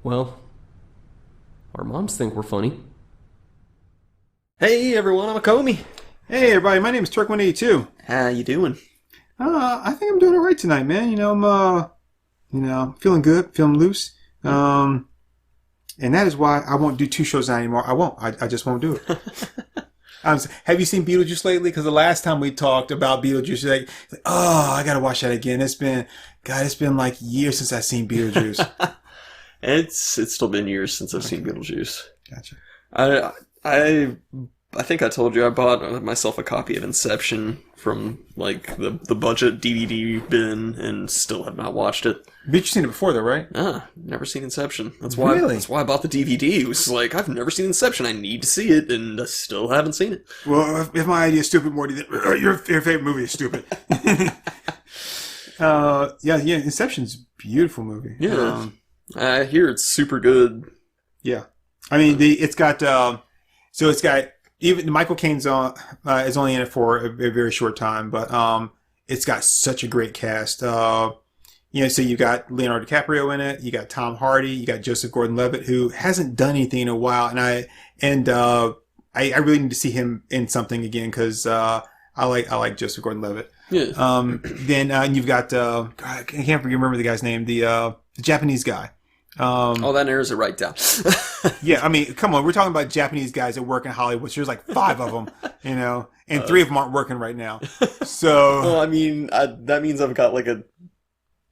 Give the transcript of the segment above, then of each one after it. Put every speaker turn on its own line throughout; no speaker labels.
Well, our moms think we're funny. Hey everyone, I'm Acomi.
Hey everybody, my name is Turk182.
How you doing?
I think I'm doing alright tonight, man. I'm feeling good, feeling loose. And that is why I won't do two shows now anymore. I won't. I just won't do it. Have you seen Beetlejuice lately? Because the last time we talked about Beetlejuice, you're like, oh, I gotta watch that again. It's been like years since I've seen Beetlejuice.
It's still been years since I've seen Beetlejuice.
Gotcha.
I think I told you I bought myself a copy of Inception from like the budget DVD bin and still have not watched it.
But you've seen it before though, right?
Never seen Inception. That's
why. Really?
That's why I bought the DVD. It was like, I've never seen Inception. I need to see it, and I still haven't seen it.
Well, if my idea is stupid, Morty, then your favorite movie is stupid. Yeah. Inception's a beautiful movie.
Yeah. I hear it's super good.
Yeah. I mean, it's got even Michael Caine's is only in it for a very short time, but it's got such a great cast. So you got Leonardo DiCaprio in it, you got Tom Hardy, you got Joseph Gordon-Levitt, who hasn't done anything in a while, and I really need to see him in something again because I like Joseph Gordon-Levitt.
Yeah.
Then you've got I can't remember the guy's name, the Japanese guy.
That narrows it right down.
Yeah, I mean, come on, we're talking about Japanese guys that work in Hollywood. So there's like 5 of them, and 3 of them aren't working right now. So,
well, I mean, that means I've got like an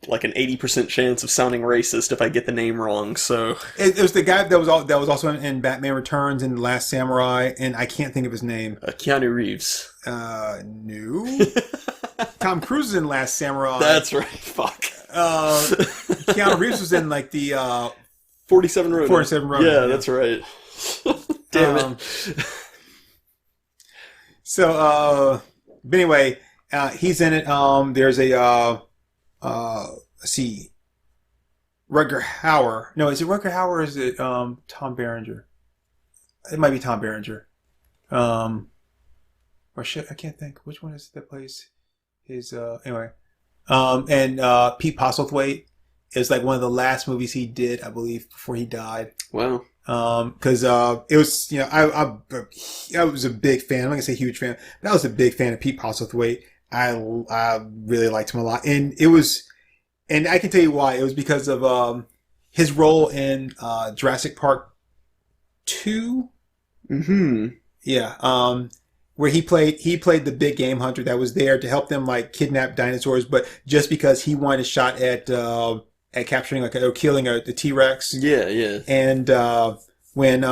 80% chance of sounding racist if I get the name wrong. So
it was the guy that was also in Batman Returns and The Last Samurai, and I can't think of his name.
Keanu Reeves.
No. Tom Cruise is in Last Samurai.
That's right. Fuck.
Keanu Reeves was in like the
47 Ronin.
47 Ronin.
Yeah, that's right. Damn it.
So, but anyway, he's in it. There's a let's see, Rutger Hauer. No, is it Rutger Hauer or is it Tom Berenger? It might be Tom Berenger. Or shit, I can't think. Which one is it that plays his anyway. And Pete Postlethwaite is like one of the last movies he did, I believe, before he died.
Wow.
Because it was, I was a big fan. I'm not gonna say huge fan, but I was a big fan of Pete Postlethwaite. I really liked him a lot, and I can tell you why. It was because of his role in Jurassic Park 2.
Mm-hmm.
Yeah. Where he played the big game hunter that was there to help them like kidnap dinosaurs, but just because he wanted a shot at capturing or killing the T-Rex.
Yeah, yeah.
And when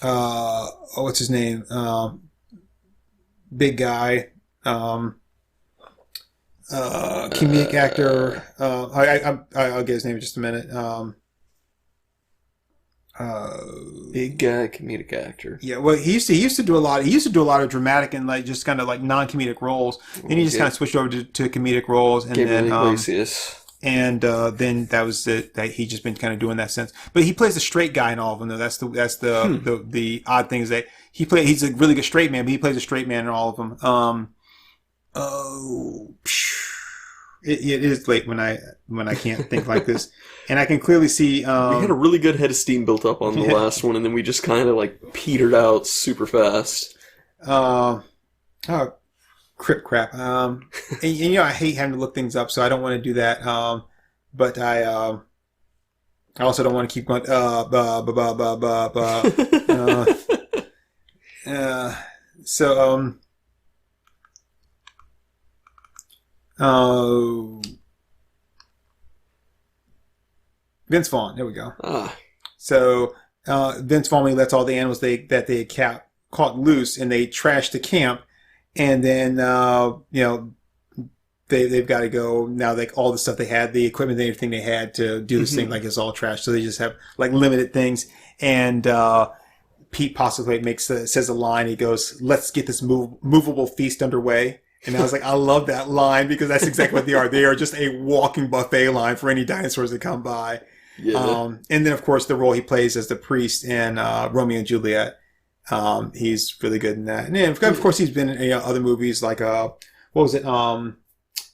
what's his name? Big guy, comedic actor. I'll get his name in just a minute.
Big guy, comedic actor.
Yeah, well, he used to do a lot. He used to do a lot of dramatic and like just kind of like non-comedic roles. Then he just kind of switched over to comedic roles, and
Gabriel
then
Iglesias.
And then that was it. That he just been kind of doing that since. But he plays a straight guy in all of them, though. That's the odd thing is that he's a really good straight man, but he plays a straight man in all of them. It is late when I can't think like this, and I can clearly see. We
had a really good head of steam built up on the last one, and then we just kind of like petered out super fast.
Crap. And I hate having to look things up, so I don't want to do that. But I also don't want to keep going. Vince Vaughn. There we go. So Vince Vaughn lets all the animals that they caught loose, and they trash the camp. And then, they've got to go now. Like all the stuff they had, the equipment, and everything they had to do this thing, like it's all trash. So they just have like limited things. And Pete Postlethwaite says a line. He goes, "Let's get this movable feast underway." And I was like, I love that line because that's exactly what they are. They are just a walking buffet line for any dinosaurs that come by. Yeah. And then, of course, the role he plays as the priest in Romeo and Juliet. He's really good in that. And then, of course, he's been in other movies like, what was it? The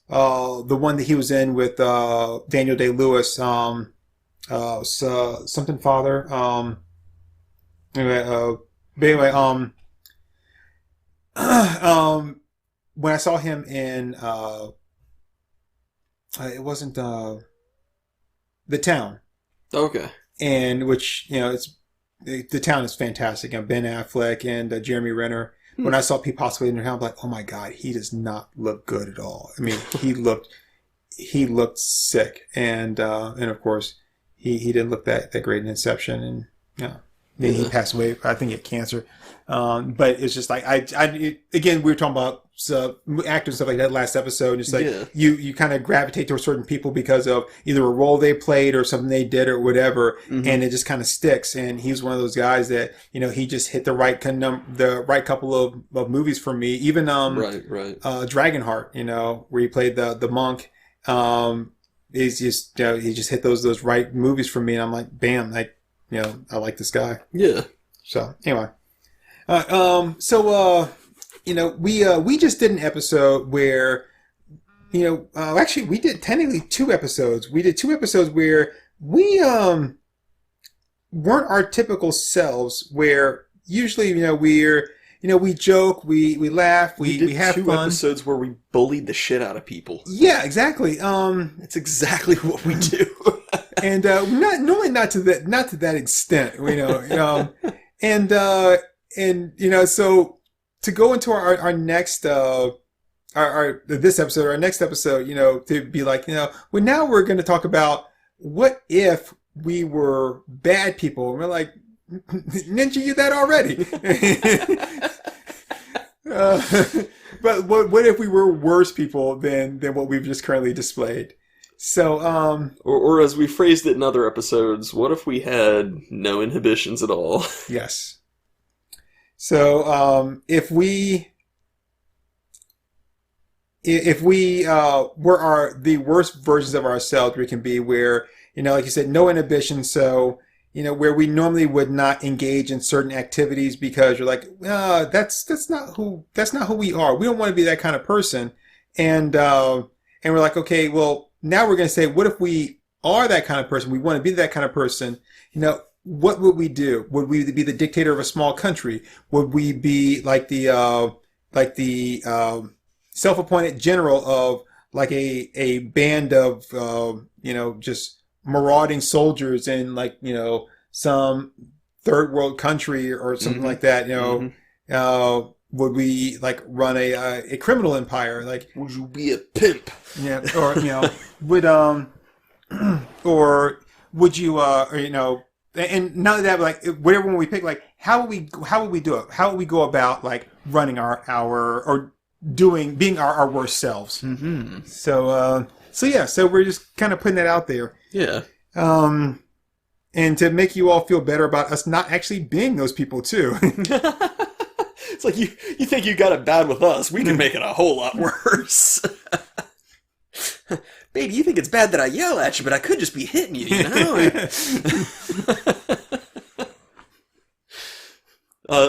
one that he was in with Daniel Day-Lewis, so, something father. Anyway, but anyway, when I saw him in, it wasn't the town,
Okay.
and which it's the town is fantastic. And Ben Affleck and Jeremy Renner. When I saw Pete Possibly in the town, I'm like, oh my god, he does not look good at all. I mean, he looked sick, and of course he didn't look that great in Inception, and then he passed away. I think he had cancer. But it's just like again, we were talking about actors and stuff like that last episode. And it's like you kind of gravitate towards certain people because of either a role they played or something they did or whatever, and it just kind of sticks. And he's one of those guys that he just hit the right couple of movies for me. Even Dragonheart, where he played the monk. He's just he just hit those right movies for me, and I'm like, bam, I like this guy.
Yeah.
So anyway. We just did an episode where, actually we did technically 2 episodes. We did 2 episodes where we weren't our typical selves. Where usually, we joke, we laugh, we have
2
fun.
episodes where we bullied the shit out of people.
Yeah, exactly.
That's exactly what we do.
And not to that extent, and so to go into our next this episode, our next episode, to be like, well, now we're going to talk about what if we were bad people. And we're like, didn't you do that already? But what if we were worse people than what we've just currently displayed? So,
or as we phrased it in other episodes, what if we had no inhibitions at all?
Yes. So, if we were the worst versions of ourselves we can be, where, like you said, no inhibition. So, where we normally would not engage in certain activities because you're like, that's not who we are. We don't want to be that kind of person. And we're like, okay, well, now we're going to say, what if we are that kind of person? We want to be that kind of person. What would we do? Would we be the dictator of a small country? Would we be like the self-appointed general of like a band of just marauding soldiers in some third world country or something like that? Would we run a criminal empire? Like,
would you be a pimp?
Yeah, or would or would you and none of that, whatever one we pick, how would we do it? How would we go about running our or being our worst selves?
Mm-hmm.
So we're just kind of putting that out there.
Yeah.
And to make you all feel better about us not actually being those people too.
It's like you think you got it bad with us. We can make it a whole lot worse. Baby, you think it's bad that I yell at you, but I could just be hitting you,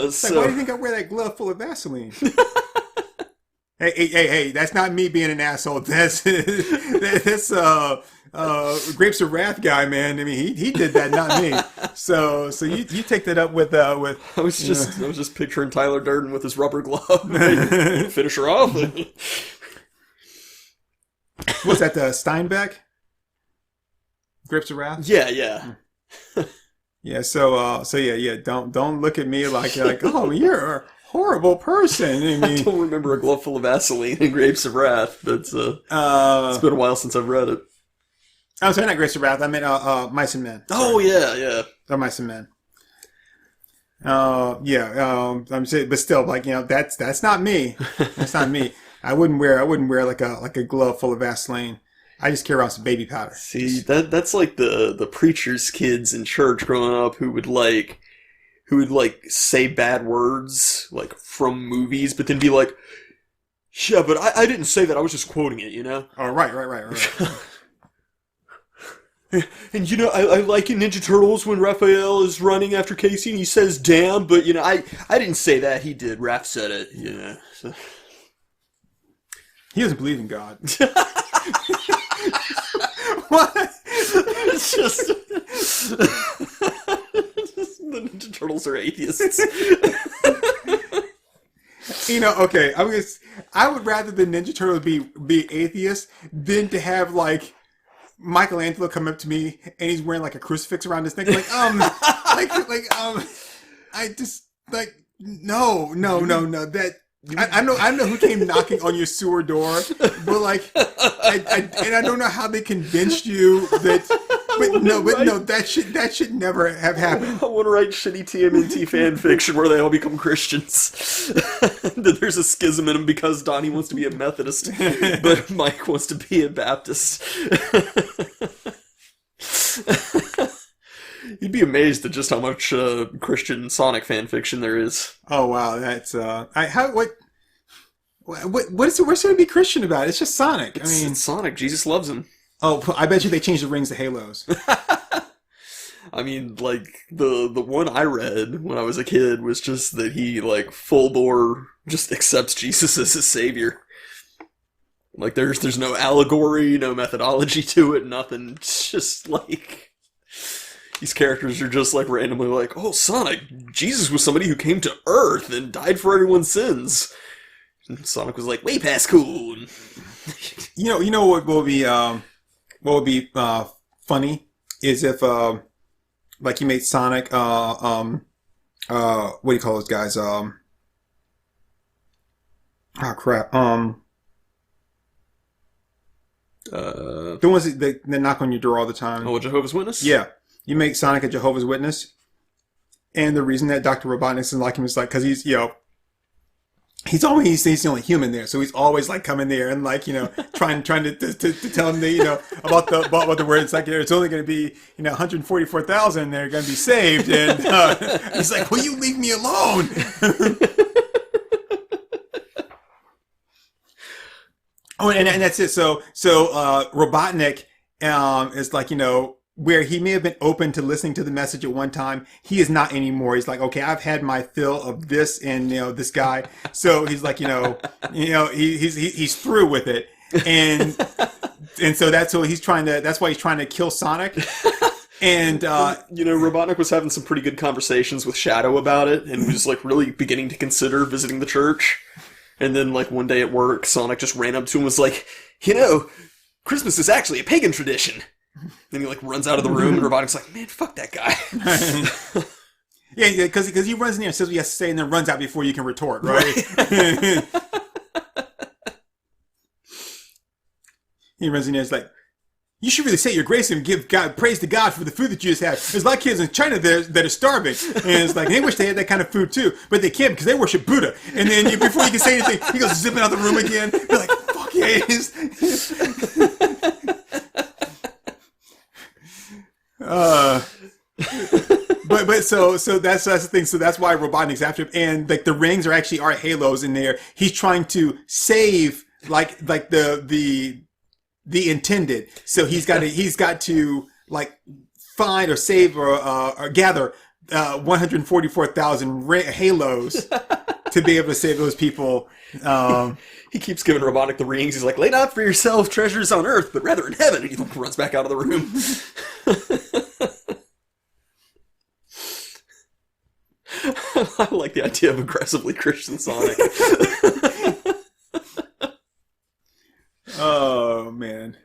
So why do you think I wear that glove full of Vaseline? Hey, that's not me being an asshole. That's Grapes of Wrath guy, man. I mean, he did that, not me. So you take that up with. I
was just picturing Tyler Durden with his rubber glove. Finish her off.
What's that? The Steinbeck? Grapes of Wrath?
Yeah.
Yeah. So yeah. Don't look at me like oh, you're a horrible person. I mean,
I don't remember a glove full of Vaseline in Grapes of Wrath. It's been a while since I've read it.
I'm sorry, not Grapes of Wrath. I meant Mice and Men.
Sorry. Oh yeah.
Oh, Mice and Men. I'm saying, but still, that's not me. That's not me. I wouldn't wear like a glove full of Vaseline. I just carry around some baby powder.
See, that's like the preacher's kids in church growing up who would say bad words from movies, but then be like, yeah, but I didn't say that. I was just quoting it,
Oh, right.
And I like in Ninja Turtles when Raphael is running after Casey and he says damn, but I didn't say that. He did. Raph said it. So.
He doesn't believe in God. What?
It's just atheists.
Okay, I would rather the Ninja Turtles be atheists than to have like Michelangelo come up to me and he's wearing like a crucifix around his neck, I just like no that. I know who came knocking on your sewer door, but like, I don't know how they convinced you that. But no, that should never have happened.
I want to write shitty TMNT fan fiction where they all become Christians. That there's a schism in them because Donnie wants to be a Methodist, but Mike wants to be a Baptist. You'd be amazed at just how much Christian Sonic fan fiction there is.
Oh wow, that's what's there to be Christian about it? It's just Sonic.
It's Sonic. Jesus loves him.
Oh, I bet you they changed the rings to halos.
I mean, like the one I read when I was a kid was just that he like full bore just accepts Jesus as his savior. Like there's no allegory, no methodology to it, nothing. It's just like these characters are just like randomly like, oh, Sonic, Jesus was somebody who came to Earth and died for everyone's sins. And Sonic was like, way past cool.
You know what will be funny is if like you made Sonic what do you call those guys? The ones that knock on your door all the time.
Oh, Jehovah's Witness?
Yeah. You make Sonic a Jehovah's Witness, and the reason that Dr. Robotnik doesn't like him is like because he's he's the only human there, so he's always like coming there and like trying to tell him that about the word. It's like it's only going to be 144,000. They're going to be saved, and he's like, "Will you leave me alone?" Oh, and that's it. So Robotnik is like where he may have been open to listening to the message at one time, he is not anymore. He's like, okay, I've had my fill of this and this guy. So he's like, he's through with it, and so that's why he's trying to kill Sonic. And
Robotnik was having some pretty good conversations with Shadow about it, and was like really beginning to consider visiting the church. And then like one day at work, Sonic just ran up to him and was like, Christmas is actually a pagan tradition. Then he like runs out of the room, and Robotnik's like, "Man, fuck that guy."
Yeah, because he runs in there and says what he has to say, and then runs out before you can retort, right? He runs in there and is like, "You should really say your grace and give praise to God for the food that you just had." There's a lot of kids in China that are starving, and it's like they wish they had that kind of food too, but they can't because they worship Buddha. And then before you can say anything, he goes zipping out the room again. They're like, "Fuck yeah!" But so that's the thing. So that's why Robotnik's after him, and like the rings are halos in there. He's trying to save like the intended. So he's got to like find or save or gather 144,000 halos to be able to save those people.
He keeps giving Robotnik the rings. He's like, lay not for yourself treasures on earth, but rather in heaven. And he runs back out of the room. I like the idea of aggressively Christian Sonic.
Oh, man.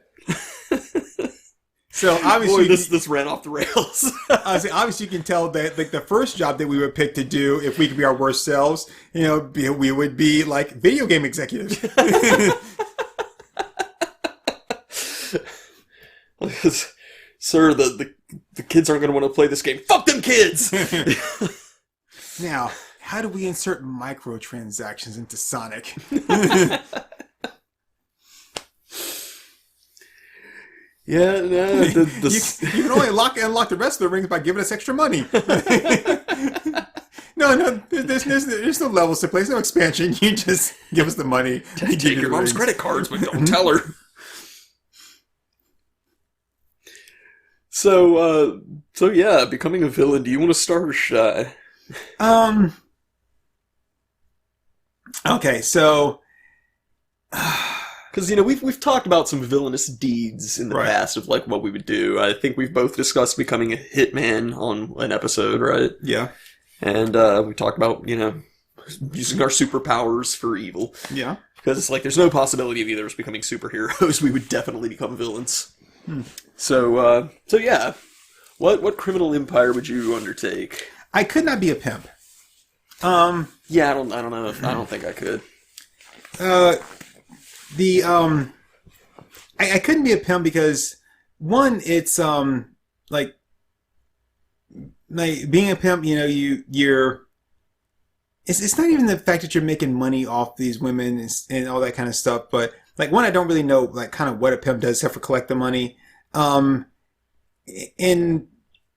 So obviously,
boy, this ran off the rails.
Obviously, you can tell that like the first job that we would pick to do if we could be our worst selves, we would be like video game executives.
Sir, the kids aren't going to want to play this game. Fuck them kids.
Now, how do we insert microtransactions into Sonic?
Yeah, no.
You can only unlock the rest of the rings by giving us extra money. No, there's no levels to play. There's no expansion. You just give us the money.
Take your mom's credit cards, but don't tell her. So yeah, becoming a villain. Do you want to start or should I?
Okay, so.
Because, we've talked about some villainous deeds in the past of, like, what we would do. I think we've both discussed becoming a hitman on an episode, right?
Yeah.
And we talk about, using our superpowers for evil.
Yeah.
Because it's like there's no possibility of either of us becoming superheroes. We would definitely become villains. So yeah. What criminal empire would you undertake?
I could not be a pimp.
Yeah, I don't know. I don't think I could.
I couldn't be a pimp because one, it's like being a pimp, you're it's not even the fact that you're making money off these women and all that kind of stuff, but like one, I don't really know like kind of what a pimp does except for collect the money. And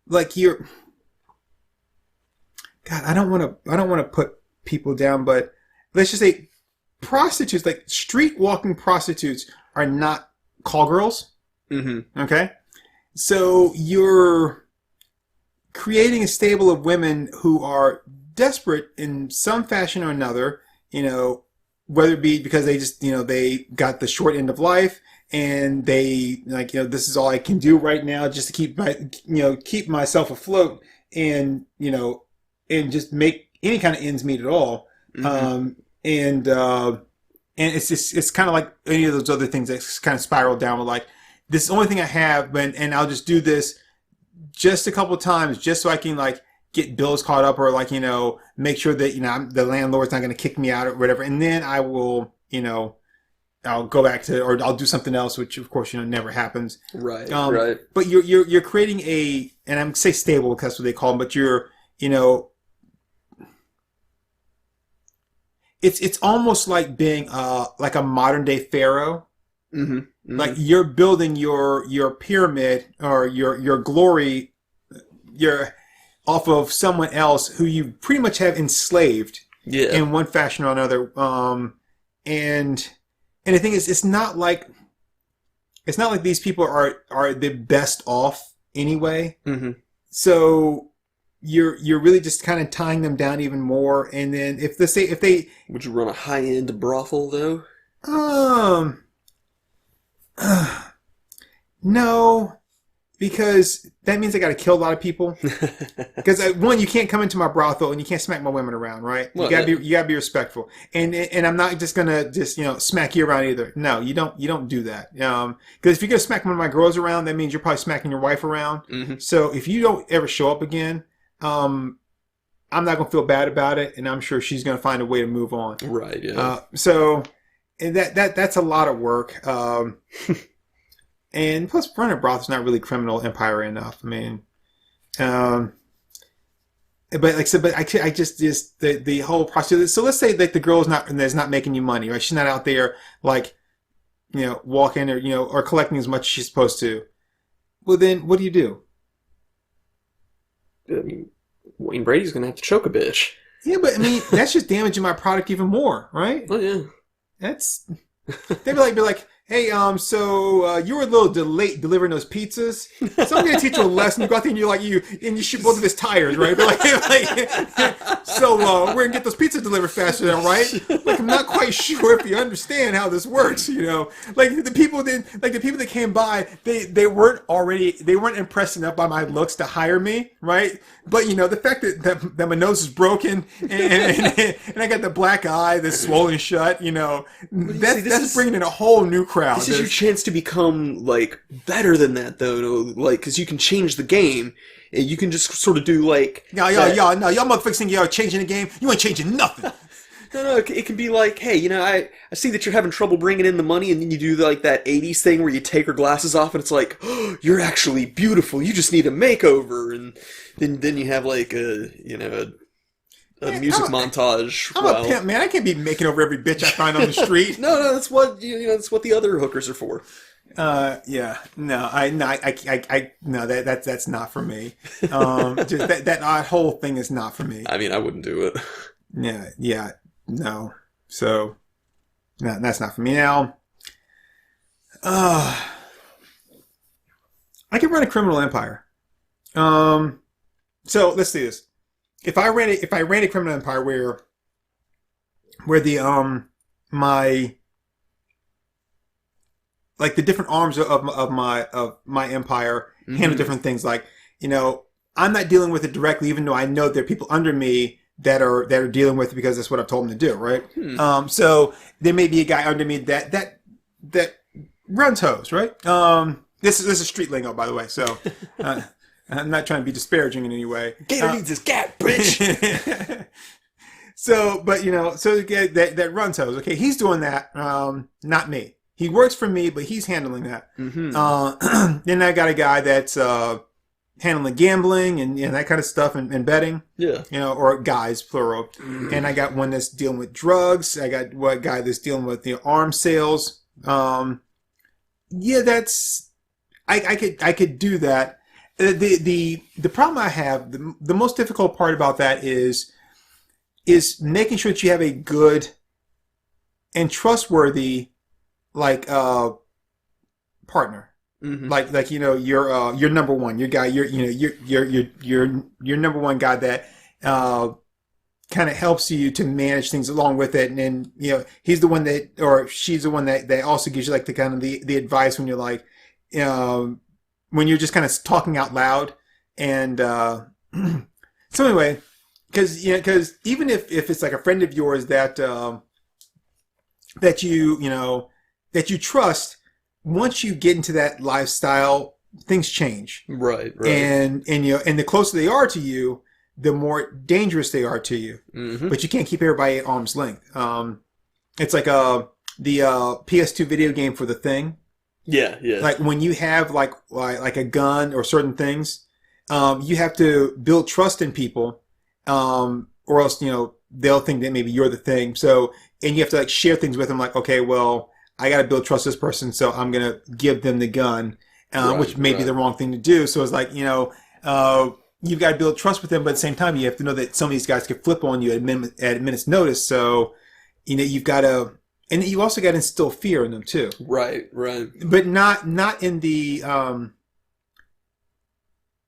like God, I don't want to put people down, but let's just say prostitutes, like street walking prostitutes, are not call girls.
Mm-hmm.
Okay, so you're creating a stable of women who are desperate in some fashion or another. Whether it be because they just they got the short end of life and they like this is all I can do right now just to keep myself afloat and and just make any kind of ends meet at all.
Mm-hmm.
And it's kind of like any of those other things that kind of spiral down with like, this is the only thing I have, and I'll just do this just a couple times just so I can like get bills caught up or like, make sure that, the landlord's not going to kick me out or whatever. And then I will, I'll go back to, or I'll do something else, which of course, never happens.
Right. Right.
But you're creating and I'm say stable because that's what they call them, but you're, it's almost like being like a modern day pharaoh.
Mm-hmm. Mm-hmm.
Like you're building your pyramid or your glory, off of someone else who you pretty much have enslaved in one fashion or another. And the thing is, it's not like these people are the best off anyway.
Mm-hmm.
So you're really just kind of tying them down even more. And then if they
would you run a high end brothel though?
No, because that means I got to kill a lot of people. Because one, you can't come into my brothel and you can't smack my women around, right?
Well,
you gotta be respectful, and I'm not just gonna smack you around either. No, you don't do that. Because if you're gonna smack one of my girls around, that means you're probably smacking your wife around.
Mm-hmm.
So if you don't ever show up again, I'm not gonna feel bad about it, and I'm sure she's gonna find a way to move on.
Right. Yeah.
And that's a lot of work. And plus, running a brothel is not really criminal empire enough. I mean, but like I said, but I just the whole process. So let's say that the girl is not making you money, right? She's not out there like, walking or or collecting as much as she's supposed to. Well, then what do you do?
I mean, Wayne Brady's gonna have to choke a bitch.
Yeah, but I mean, that's just damaging my product even more, right?
Oh yeah.
That's they'd be like, hey, so you were a little late delivering those pizzas, so I'm gonna teach you a lesson. You go out there and you shoot both of his tires, right? But so we're gonna get those pizzas delivered faster, then, right? Like I'm not quite sure if you understand how this works, Like the people that came by, they weren't impressed enough by my looks to hire me, right? But the fact that my nose is broken and I got the black eye that's swollen shut, that's bringing in a whole new crowd.
This is your chance to become like better than that, though. Like, because you can change the game, and you can just sort of do like
no, y'all motherfuckers think y'all changing the game. You ain't changing nothing.
No, it can be like, hey, I see that you're having trouble bringing in the money, and then you do like that 80s thing where you take her glasses off, and it's like, oh, you're actually beautiful. You just need a makeover, and then you have like a music montage.
I'm a pimp, man. I can't be making over every bitch I find on the street.
No, that's what that's what the other hookers are for.
Yeah, no, that's not for me. Just that whole thing is not for me.
I mean, I wouldn't do it.
Yeah, no. So, no, that's not for me. Now, I can run a criminal empire. So let's do this. If I ran a criminal empire where the my like the different arms of my empire handle different things, like I'm not dealing with it directly, even though I know there are people under me that are dealing with it because that's what I've told them to do, right? So there may be a guy under me that runs hose, right? This is street lingo, by the way. So I'm not trying to be disparaging in any way.
Gator needs his cat, bitch.
So, but so the guy that runs hose, okay, he's doing that. Not me. He works for me, but he's handling that. Then I got a guy that's handling gambling and that kind of stuff and betting.
Yeah.
Or guys, plural. And I got one that's dealing with drugs. I got one guy that's dealing with arms sales. That's I could do that. The problem I have, the most difficult part about that is making sure that you have a good and trustworthy partner. Like your number one, your guy, your number one guy that kind of helps you to manage things along with it, and then he's the one that, or she's the one that also gives you like the kind of the advice when you're like when you're just kind of talking out loud. And so anyway, because even if it's like a friend of yours that you trust, once you get into that lifestyle, things change.
Right.
And the closer they are to you, the more dangerous they are to you. But you can't keep everybody at arm's length. It's like the PS2 video game for The Thing.
Yeah.
Like when you have like a gun or certain things, you have to build trust in people, or else they'll think that maybe you're the thing. So, and you have to like share things with them, like, okay, well, I got to build trust this person, so I'm gonna give them the gun, which may be the wrong thing to do. So it's like you've got to build trust with them, but at the same time, you have to know that some of these guys could flip on you at a minute's notice. So you've got to, and you also got to instill fear in them too.
Right.
But not in the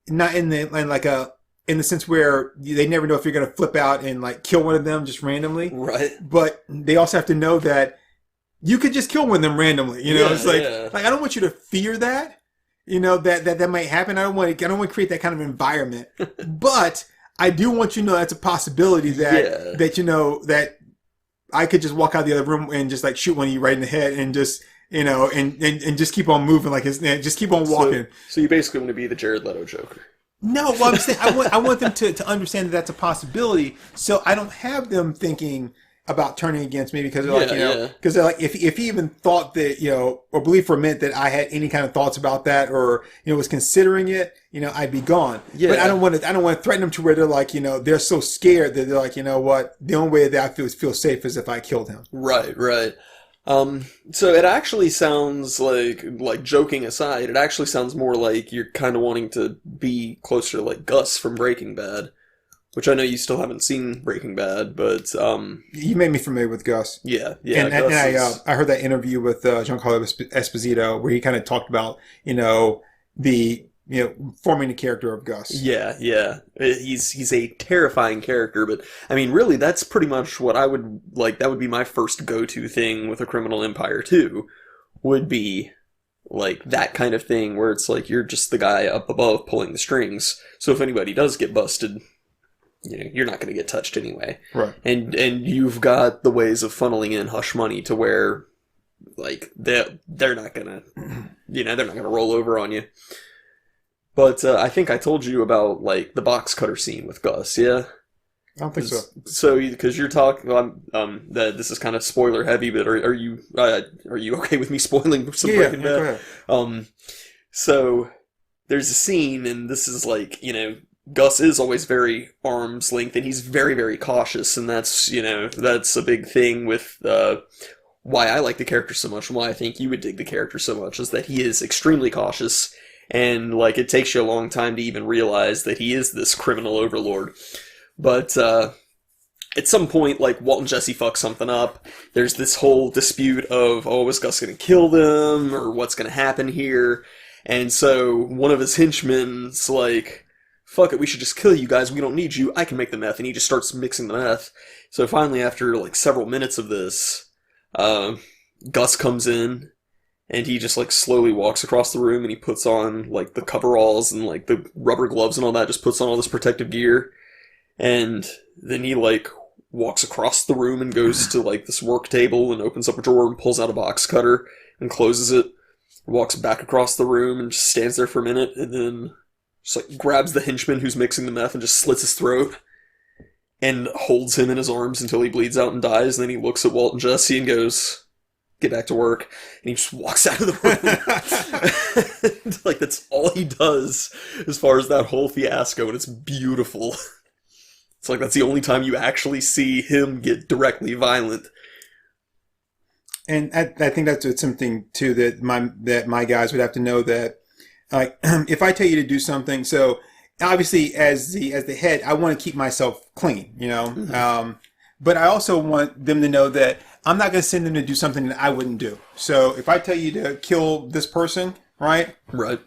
in the sense where they never know if you're going to flip out and like kill one of them just randomly.
Right.
But they also have to know that you could just kill one of them randomly. It's like I don't want you to fear that. That might happen. I don't want to create that kind of environment. But I do want you to know that's a possibility that that I could just walk out the other room and just like shoot one of you right in the head and just and just keep on moving just keep on walking.
So you basically want to be the Jared Leto Joker.
No, well, I'm saying I want them to understand that that's a possibility. So I don't have them thinking about turning against me because they're because they're like, if he even thought that, or believed for a minute that I had any kind of thoughts about that or, was considering it, I'd be gone. Yeah. But I don't want to threaten them to where they're like, they're so scared that they're like, what, the only way that I feel safe is if I killed him.
Right. So it actually sounds like joking aside, it actually sounds more like you're kind of wanting to be closer to like Gus from Breaking Bad. Which I know you still haven't seen Breaking Bad, but
you made me familiar with Gus.
Yeah.
And I heard that interview with Giancarlo Esposito where he kind of talked about the forming the character of Gus.
Yeah. He's a terrifying character, but I mean, really, that's pretty much what I would like. That would be my first go-to thing with a criminal empire too. Would be like that kind of thing where it's like you're just the guy up above pulling the strings. So if anybody does get busted, you're not going to get touched anyway.
Right.
And you've got the ways of funneling in hush money to where, like, they're not going to, they're not going to roll over on you. But I think I told you about, like, the box cutter scene with Gus, yeah?
I don't think so.
So, because you're talking, that this is kind of spoiler heavy, but are you okay with me spoiling some Breaking Bad?
Go ahead.
So, there's a scene, and this is like, Gus is always very arm's length, and he's very, very cautious, and that's a big thing with why I like the character so much, and why I think you would dig the character so much, is that he is extremely cautious, and like it takes you a long time to even realize that he is this criminal overlord. But at some point, like Walt and Jesse fuck something up. There's this whole dispute of, is Gus going to kill them, or what's going to happen here? And so one of his henchmen's like, fuck it, we should just kill you guys, we don't need you, I can make the meth, and he just starts mixing the meth. So finally, after like several minutes of this, Gus comes in, and he just like slowly walks across the room, and he puts on like the coveralls and like the rubber gloves and all that, just puts on all this protective gear, and then he like walks across the room and goes to like this work table and opens up a drawer and pulls out a box cutter and closes it, walks back across the room and just stands there for a minute, and then just like grabs the henchman who's mixing the meth and just slits his throat and holds him in his arms until he bleeds out and dies. And then he looks at Walt and Jesse and goes, "Get back to work," and he just walks out of the room. Like, that's all he does as far as that whole fiasco, and it's beautiful. It's like that's the only time you actually see him get directly violent.
And I think that's something too that my guys would have to know, that like if I tell you to do something, so obviously as the head, I want to keep myself clean, you know. Mm-hmm. But I also want them to know that I'm not going to send them to do something that I wouldn't do. So if I tell you to kill this person, right?
Right.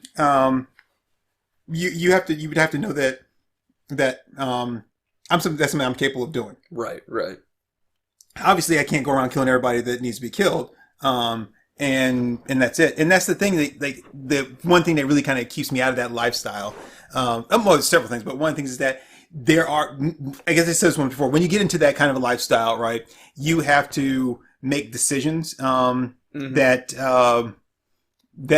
You would have to know that that's something I'm capable of doing.
Right. Right.
Obviously, I can't go around killing everybody that needs to be killed. And that's it. And that's the thing that, like, the one thing that really kind of keeps me out of that lifestyle. Well, several things, but one of the things is that there are, I guess I said this one before, when you get into that kind of a lifestyle, right, you have to make decisions, that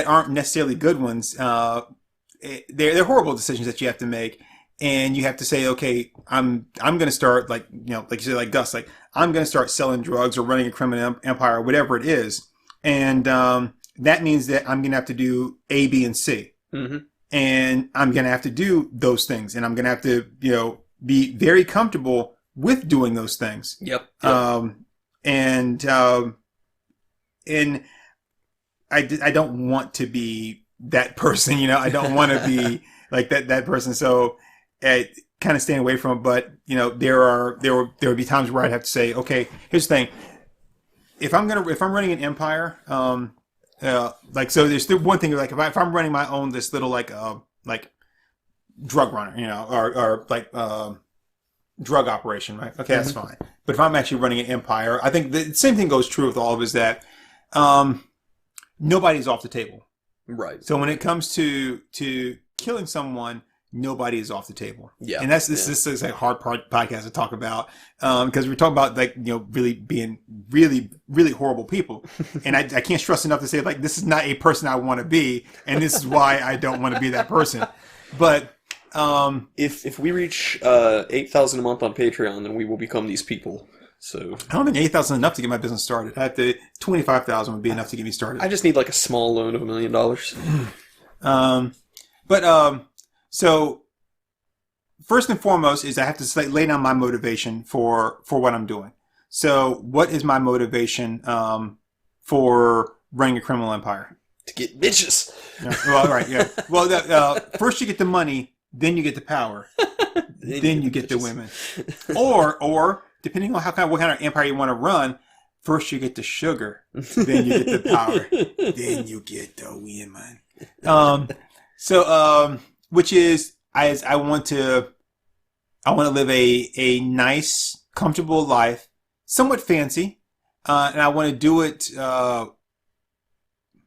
aren't necessarily good ones. They're horrible decisions that you have to make. And you have to say, okay, I'm going to start, like, you know, like you said, like Gus, like, I'm going to start selling drugs or running a criminal empire or whatever it is. And that means that I'm going to have to do A, B, and C. Mm-hmm. And I'm going to have to do those things. And I'm going to have to, you know, be very comfortable with doing those things.
Yep.
And I don't want to be that person, you know. I don't want to be like that person. So kind of staying away from it. But, you know, there would be times where I'd have to say, okay, here's the thing. If I'm running an empire, like, so there's one thing, like, if I'm running my own, this little, like drug runner, you know, or like, drug operation, right? Okay, that's fine. But if I'm actually running an empire, I think the same thing goes true with all of us, that, nobody's off the table.
Right.
So when it comes to killing someone, nobody is off the table.
Yeah.
And this is a hard podcast to talk about, because we're talking about, like, you know, really being really, really horrible people. And I can't stress enough to say, like, this is not a person I want to be, and this is why I don't want to be that person. But
if we reach 8,000 a month on Patreon, then we will become these people. So
I don't think 8,000 is enough to get my business started. I have to 25,000 would be enough to get me started.
I just need like a small loan of $1 million.
So first and foremost is I have to lay down my motivation for what I'm doing. So what is my motivation for running a criminal empire?
To get bitches.
Yeah, well, right, yeah. Well, first you get the money, then you get the power, then you get the women. Or depending on what kind of empire you want to run, first you get the sugar, then you get the power, then you get the women. Which is, I want to live a nice, comfortable life, somewhat fancy, and I want to do it not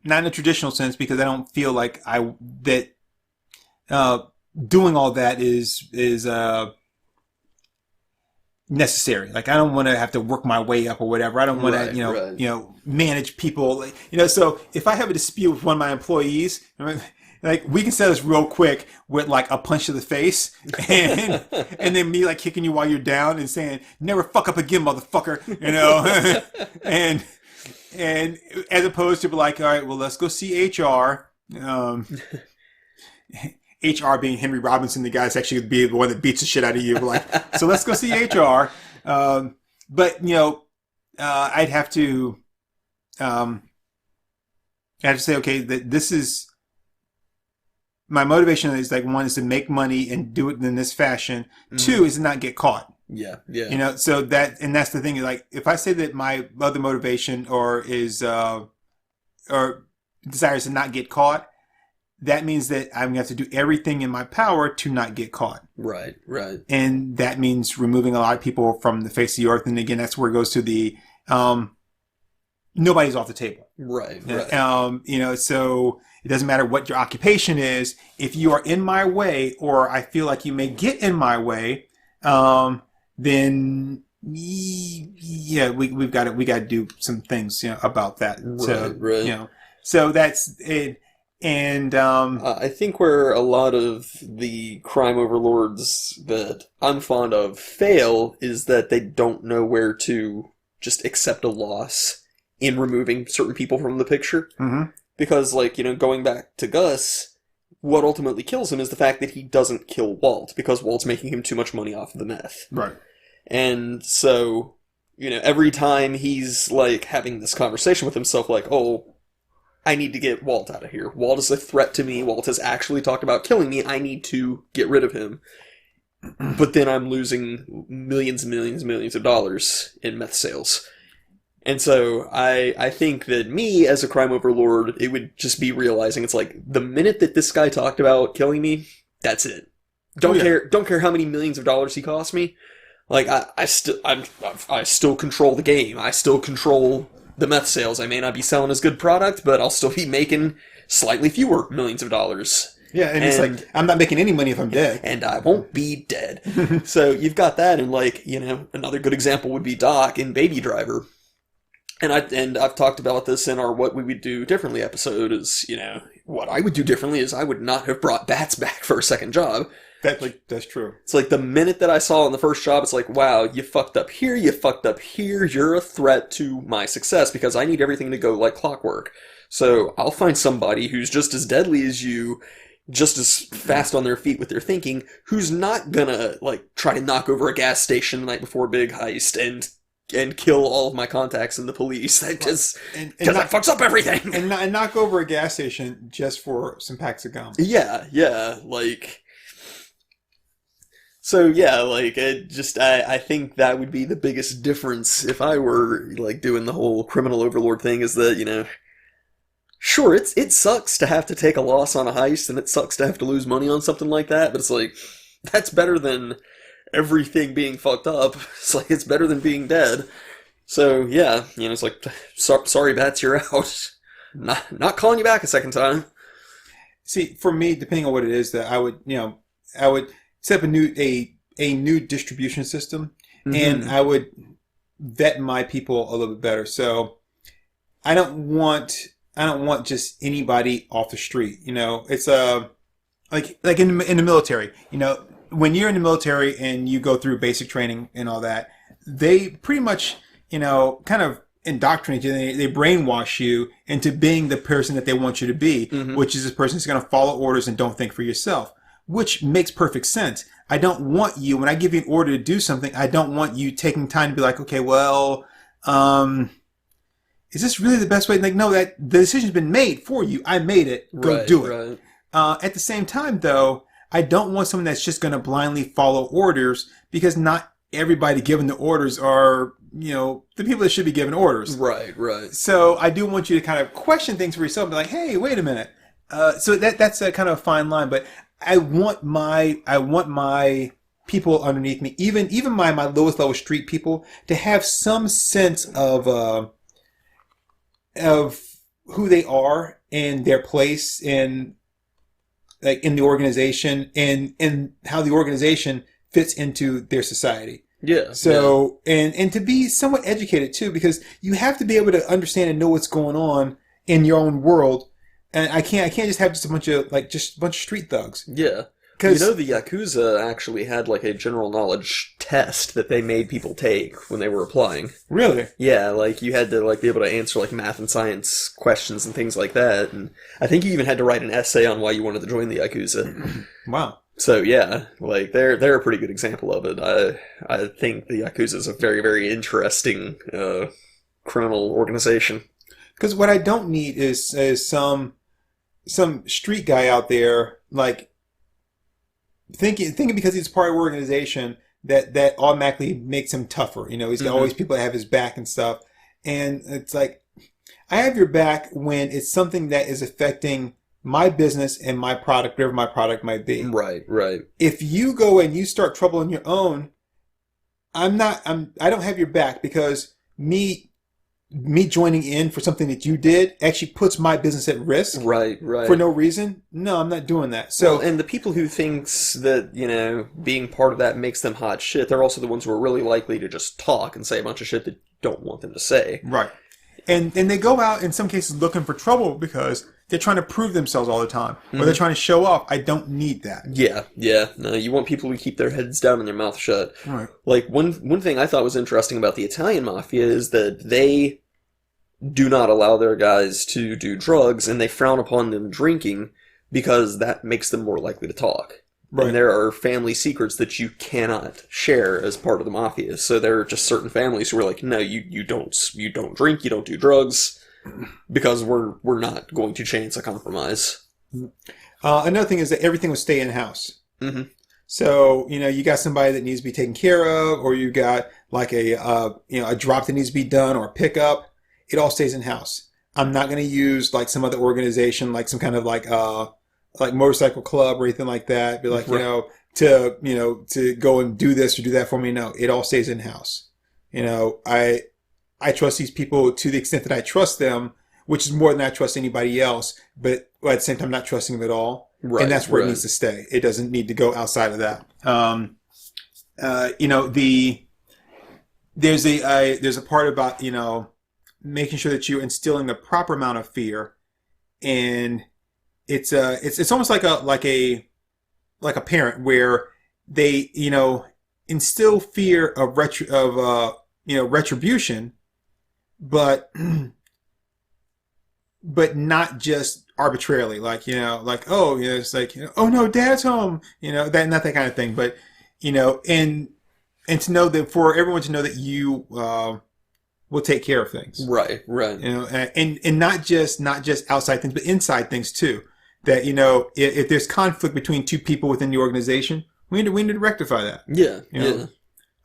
in a traditional sense, because I don't feel like doing all that is necessary. Like, I don't want to have to work my way up or whatever. I don't want to, manage people. So if I have a dispute with one of my employees, like, we can settle this real quick with, like, a punch to the face, and then me, like, kicking you while you're down and saying, "Never fuck up again, motherfucker," you know, and as opposed to, like, all right, well, let's go see HR. HR being Henry Robinson, the guy that's actually be the one that beats the shit out of you. Like, so let's go see HR. But I'd have to say, okay, that this is. My motivation is, like, one is to make money and do it in this fashion. Mm-hmm. Two is to not get caught.
Yeah, yeah.
So that's the thing. Like, if I say that my other motivation or desires to not get caught, that means that I'm going to have to do everything in my power to not get caught.
Right, right.
And that means removing a lot of people from the face of the earth. And again, that's where it goes to the, nobody's off the table.
Right.
So it doesn't matter what your occupation is. If you are in my way, or I feel like you may get in my way, then yeah, we got to do some things, about that.
Right.
So that's it. And
I think where a lot of the crime overlords that I'm fond of fail is that they don't know where to just accept a loss in removing certain people from the picture.
Mm-hmm.
Because, going back to Gus, what ultimately kills him is the fact that he doesn't kill Walt, because Walt's making him too much money off of the meth.
Right.
And so, every time he's, having this conversation with himself, oh, I need to get Walt out of here. Walt is a threat to me. Walt has actually talked about killing me. I need to get rid of him. But then I'm losing millions and millions and millions of dollars in meth sales. And so I think that me, as a crime overlord, it would just be realizing it's the minute that this guy talked about killing me, that's it. Don't care how many millions of dollars he cost me. I still control the game. I still control the meth sales. I may not be selling as good product, but I'll still be making slightly fewer millions of dollars.
Yeah, and it's I'm not making any money if I'm dead.
And I won't be dead. So you've got that, and another good example would be Doc in Baby Driver. And I've talked about this in our What We Would Do Differently episode is, what I would do differently is I would not have brought bats back for a second job.
That's true.
It's the minute that I saw on the first job, it's wow, you fucked up here, you're a threat to my success because I need everything to go like clockwork. So I'll find somebody who's just as deadly as you, just as fast on their feet with their thinking, who's not gonna, try to knock over a gas station the night before a big heist and kill all of my contacts in the police. Because that fucks up everything.
And knock over a gas station just for some packs of gum.
Yeah. So yeah, I think that would be the biggest difference if I were doing the whole criminal overlord thing. Is that sure, it sucks to have to take a loss on a heist, and it sucks to have to lose money on something like that. But it's that's better than everything being fucked up. It's better than being dead. So yeah, it's sorry, Bats, you're out. Not calling you back a second time.
See, for me, depending on what it is, that I would set up a new distribution system, and I would vet my people a little bit better. So I don't want just anybody off the street. It's like in the military. When you're in the military and you go through basic training and all that, they pretty much kind of indoctrinate you. They brainwash you into being the person that they want you to be, which is this person who's going to follow orders and don't think for yourself. Which makes perfect sense. I don't want you, when I give you an order to do something, I don't want you taking time to be okay, well, is this really the best way? No, that the decision's been made for you. I made it. Go do it. Right. At the same time, though, I don't want someone that's just going to blindly follow orders, because not everybody given the orders are, the people that should be given orders.
Right.
So I do want you to kind of question things for yourself and be hey, wait a minute. So that's a kind of a fine line, but I want my people underneath me, even my lowest level street people, to have some sense of who they are and their place in the organization and how the organization fits into their society.
Yeah.
So and to be somewhat educated too, because you have to be able to understand and know what's going on in your own world. And I can't just have just a bunch of street thugs.
Yeah. Because the Yakuza actually had a general knowledge test that they made people take when they were applying.
Really?
Yeah, you had to be able to answer math and science questions and things like that. And I think you even had to write an essay on why you wanted to join the Yakuza.
Wow.
So yeah, they're a pretty good example of it. I think the Yakuza is a very, very interesting criminal organization.
Because what I don't need is some street guy out there thinking because he's part of an organization that automatically makes him tougher. He's got always people that have his back and stuff. And it's I have your back when it's something that is affecting my business and my product, whatever my product might be.
Right.
If you go and you start trouble on your own, I don't have your back, because me me joining in for something that you did actually puts my business at risk
Right.
for no reason, no, I'm not doing that. So,
Well, and the people who thinks that, being part of that makes them hot shit, they're also the ones who are really likely to just talk and say a bunch of shit that you don't want them to say.
right. And they go out, in some cases, looking for trouble because they're trying to prove themselves all the time. Or they're trying to show off. I don't need that.
Yeah. No, you want people who keep their heads down and their mouth shut.
Right.
Like, one thing I thought was interesting about the Italian mafia is that they do not allow their guys to do drugs, and they frown upon them drinking because that makes them more likely to talk.
Right.
And there are family secrets that you cannot share as part of the mafia. So there are just certain families who are like, no, you don't drink, you don't do drugs, because we're not going to chance a compromise.
Another thing is that everything will stay in house.
Mm-hmm.
So you got somebody that needs to be taken care of, or you got like a drop that needs to be done, or a pickup. It all stays in house. I'm not going to use like some other organization, like some kind of like motorcycle club or anything like that. Be like,
right.
to go and do this or do that for me. No, it all stays in house. I trust these people to the extent that I trust them, which is more than I trust anybody else. But at the same time, not trusting them at all.
Right.
And that's where it needs to stay. It doesn't need to go outside of that. There's a part about, making sure that you're instilling the proper amount of fear, and it's almost like a parent where they instill fear of retribution, but not just arbitrarily, it's like, oh no, dad's home, that, not that kind of thing, but and to know that, for everyone to know that you will take care of things. Right. And not just outside things, but inside things too. That, if there's conflict between two people within the organization, we need to rectify that.
Yeah.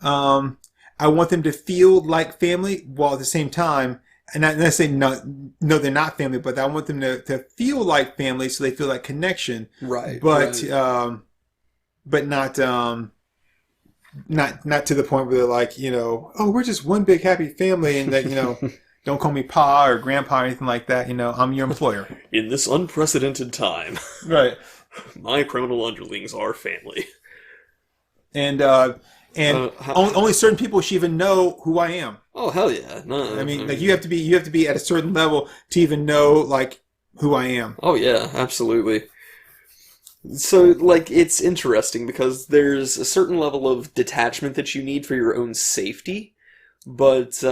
I want them to feel like family, while at the same time, and I say no, they're not family, but I want them to feel like family, so they feel like connection.
Right.
But not to the point where they're like, oh, we're just one big happy family, and that, don't call me Pa or Grandpa or anything like that. I'm your employer.
In this unprecedented time.
Right.
My criminal underlings are family.
And only certain people should even know who I am.
Oh, hell yeah. No,
I mean, you have to be at a certain level to even know, like, who I am.
Oh, yeah, absolutely. So, it's interesting because there's a certain level of detachment that you need for your own safety, but,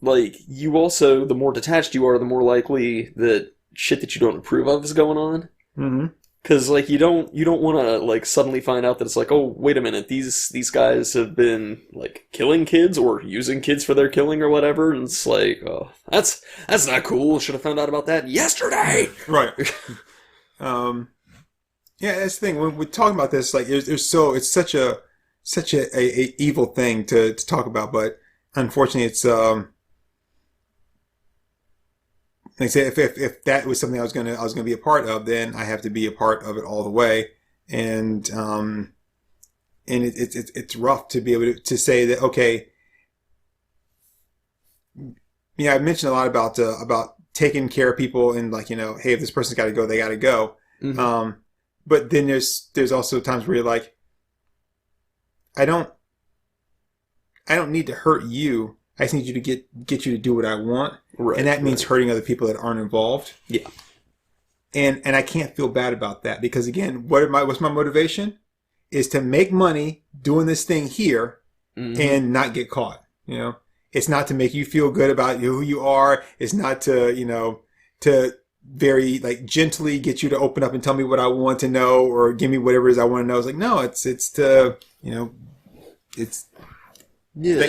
you also, the more detached you are, the more likely that shit that you don't approve of is going on.
Mm-hmm.
Because, you don't want to, suddenly find out that it's like, oh, wait a minute, these guys have been, killing kids or using kids for their killing or whatever, and it's like, oh, that's not cool, should have found out about that yesterday!
Right. Yeah, that's the thing. When we're talking about this, it's such a evil thing to talk about, but unfortunately, it's like I say, if that was something I was gonna be a part of, then I have to be a part of it all the way, and it's rough to be able to say that, okay. Yeah, I mentioned a lot about taking care of people and hey, if this person's got to go, they got to go.
Mm-hmm.
But then there's also times where you're like, I don't need to hurt you. I just need you to get you to do what I want. Right, and that means hurting other people that aren't involved.
Yeah.
And I can't feel bad about that, because again, what's my motivation is to make money doing this thing here, mm-hmm. and not get caught. It's not to make you feel good about who you are. It's not to, to very gently get you to open up and tell me what I want to know, or give me whatever it is I want to know. It's like, no, it's to, it's, yeah,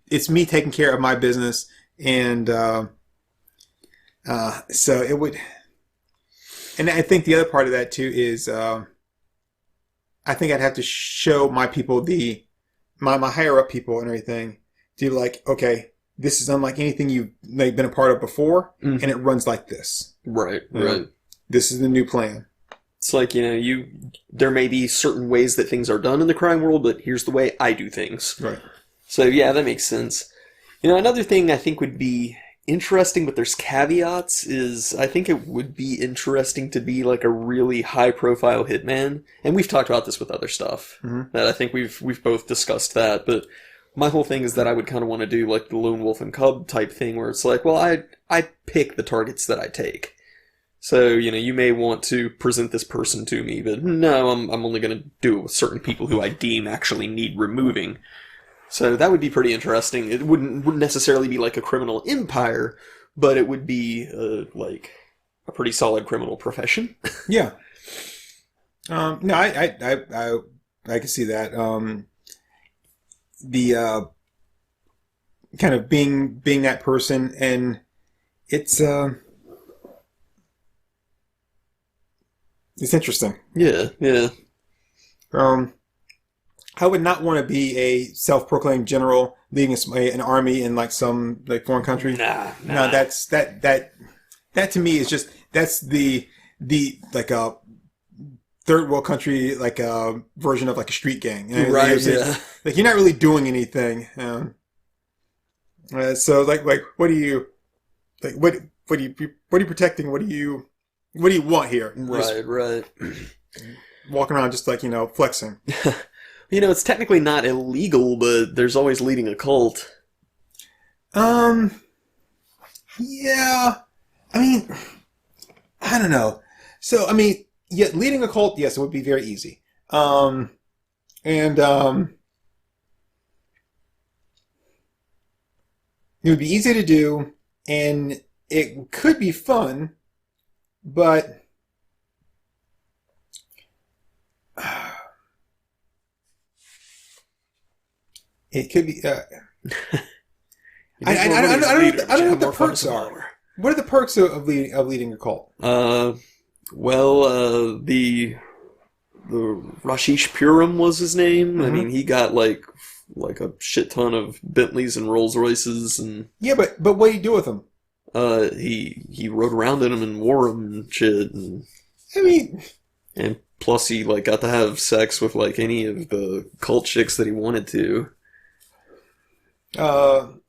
it's me taking care of my business. And, so it would, and I think the other part of that too is, I think I'd have to show my people my higher up people and everything, to be like, okay, this is unlike anything you've been a part of before, mm-hmm. and it runs like this. Right. This is the new plan.
It's like, there may be certain ways that things are done in the crime world, but here's the way I do things.
Right.
So, yeah, that makes sense. Another thing I think would be interesting, but there's caveats, is I think it would be interesting to be like a really high profile hitman. And we've talked about this with other stuff. That I think we've both discussed that, but my whole thing is that I would kind of want to do like the lone wolf and cub type thing where it's like, well, I pick the targets that I take. So, you may want to present this person to me, but no, I'm only going to do it with certain people who I deem actually need removing. So that would be pretty interesting. It wouldn't necessarily be like a criminal empire, but it would be like a pretty solid criminal profession.
Yeah. No, I can see that. The kind of being that person, and it's interesting.
Yeah.
I would not want to be a self-proclaimed general leading an army in like some like foreign country.
Nah.
No, that to me is just that's the like a third world country like a version of like a street gang.
Right? Yeah.
Like you're not really doing anything. So like what do you like what are you protecting? What do you want here?
Right.
Walking around just like flexing.
It's technically not illegal, but there's always leading a cult.
Yeah. I mean, I don't know. So, I mean, yeah, leading a cult, yes, it would be very easy. It would be easy to do, and it could be fun, but it could be. I don't know what the perks are. What are the perks of leading a cult?
The Rashish Purim was his name.
Mm-hmm.
I mean, he got like a shit ton of Bentleys and Rolls Royces, and
yeah, but what do you do with them?
He rode around in them and wore them and shit. And,
I mean,
and plus he like got to have sex with like any of the cult chicks that he wanted to.
So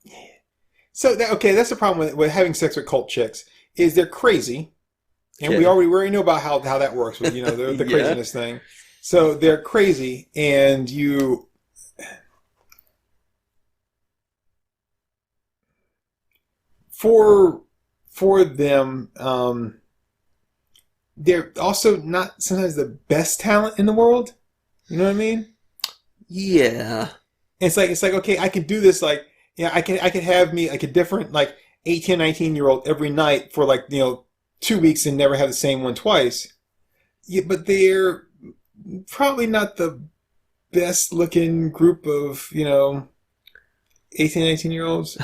that's the problem with having sex with cult chicks is they're crazy, and we already know about how that works with the craziness thing. So they're crazy, and for them, they're also not sometimes the best talent in the world. You know what I mean?
Yeah.
It's like okay, I can do this. Like, I can have me like a different like 18, 19-year-old every night for like 2 weeks and never have the same one twice. Yeah, but they're probably not the best looking group of 18, 19-year-olds.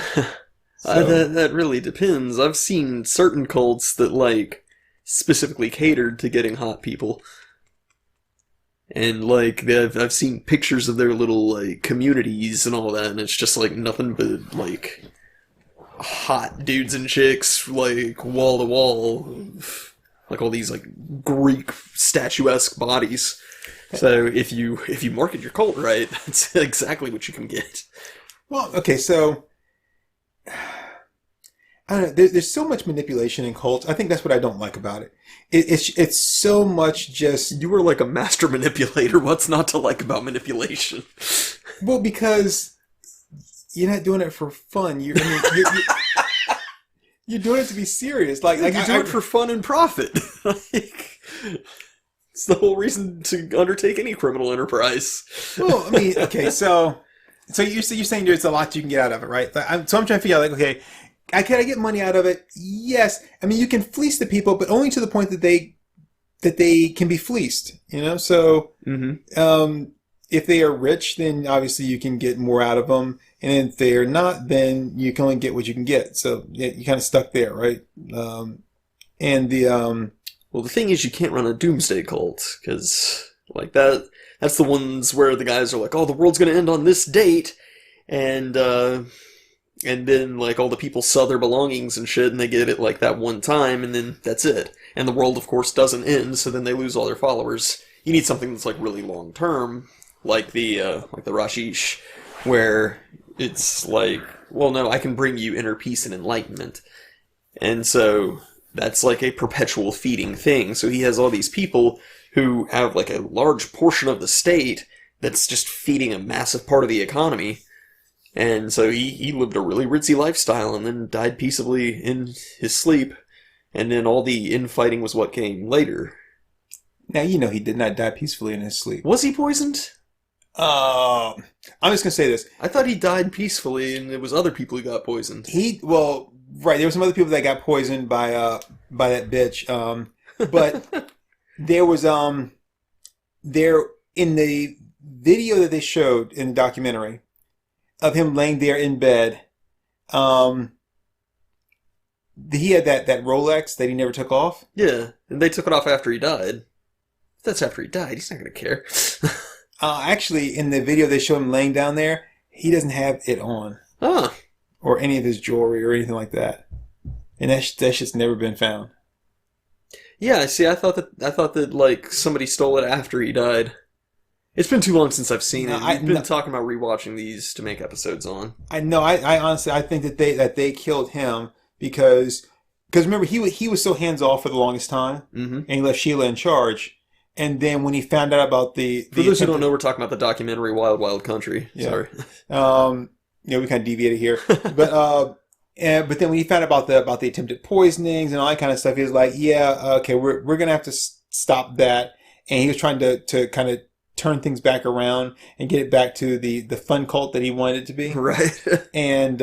So.
That really depends. I've seen certain cults that like specifically catered to getting hot people. And like I've seen pictures of their little like communities and all that, and it's just like nothing but like hot dudes and chicks, like wall to wall, like all these like Greek statuesque bodies. So if you market your cult right, that's exactly what you can get.
Well, okay, so I don't know. There's so much manipulation in cults. I think that's what I don't like about it. It's so much just...
You were like a master manipulator. What's not to like about manipulation?
Well, because you're not doing it for fun. You're doing it to be serious. Like
you do it for fun and profit. Like, it's the whole reason to undertake any criminal enterprise.
Well, I mean, okay, so you're saying there's a lot you can get out of it, right? So I'm trying to figure out, like, okay, can I get money out of it? Yes. I mean, you can fleece the people, but only to the point that they can be fleeced. So if they are rich, then obviously you can get more out of them, and if they are not, then you can only get what you can get. So you kind of stuck there, right? Well,
the thing is, you can't run a doomsday cult because like that's the ones where the guys are like, oh, the world's going to end on this date, and then, like, all the people sell their belongings and shit, and they get it, like, that one time, and then that's it. And the world, of course, doesn't end, so then they lose all their followers. You need something that's, like, really long-term, like the Rashish, where it's, like well, no, I can bring you inner peace and enlightenment. And so that's like a perpetual feeding thing. So he has all these people who have like a large portion of the state that's just feeding a massive part of the economy. And so he lived a really ritzy lifestyle and then died peaceably in his sleep. And then all the infighting was what came later.
Now, you know he did not die peacefully in his sleep.
Was he poisoned?
I'm just going to say this.
I thought he died peacefully and it was other people who got poisoned.
Right, there were some other people that got poisoned by that bitch. But there was, there, in the video that they showed in the documentary of him laying there in bed, he had that Rolex that he never took off.
Yeah, and they took it off after he died. If that's after he died, he's not going to care.
Actually, in the video they show him laying down there, he doesn't have it on.
Huh.
Or any of his jewelry or anything like that. And that shit's never been found.
Yeah, see, I thought that like somebody stole it after he died. It's been too long since I've seen it. We've been talking about rewatching these to make episodes on.
I know. I honestly, I think that they killed him because remember he was so hands off for the longest time, and he left Sheila in charge. And then when he found out about the
for those who don't know, we're talking about the documentary Wild Wild Country.
Yeah. Sorry. We kind of deviated here, but then when he found out about the attempted poisonings and all that kind of stuff, he was like, yeah, okay, we're gonna have to stop that. And he was trying to kind of turn things back around and get it back to the fun cult that he wanted it to be.
Right.
And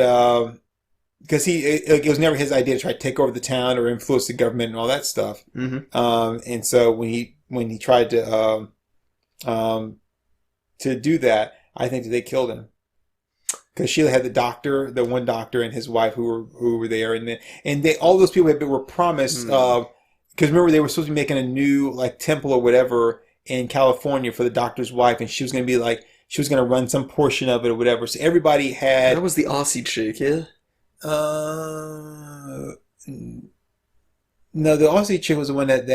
because it was never his idea to try to take over the town or influence the government and all that stuff. And so when he tried to do that, I think that they killed him. Because Sheila had the one doctor and his wife who were there, and all those people were promised. Because remember, they were supposed to be making a new like temple or whatever in California for the doctor's wife, and she was going to be she was going to run some portion of it or whatever. So everybody had.
That was the Aussie chick, yeah.
No, the Aussie chick was the one that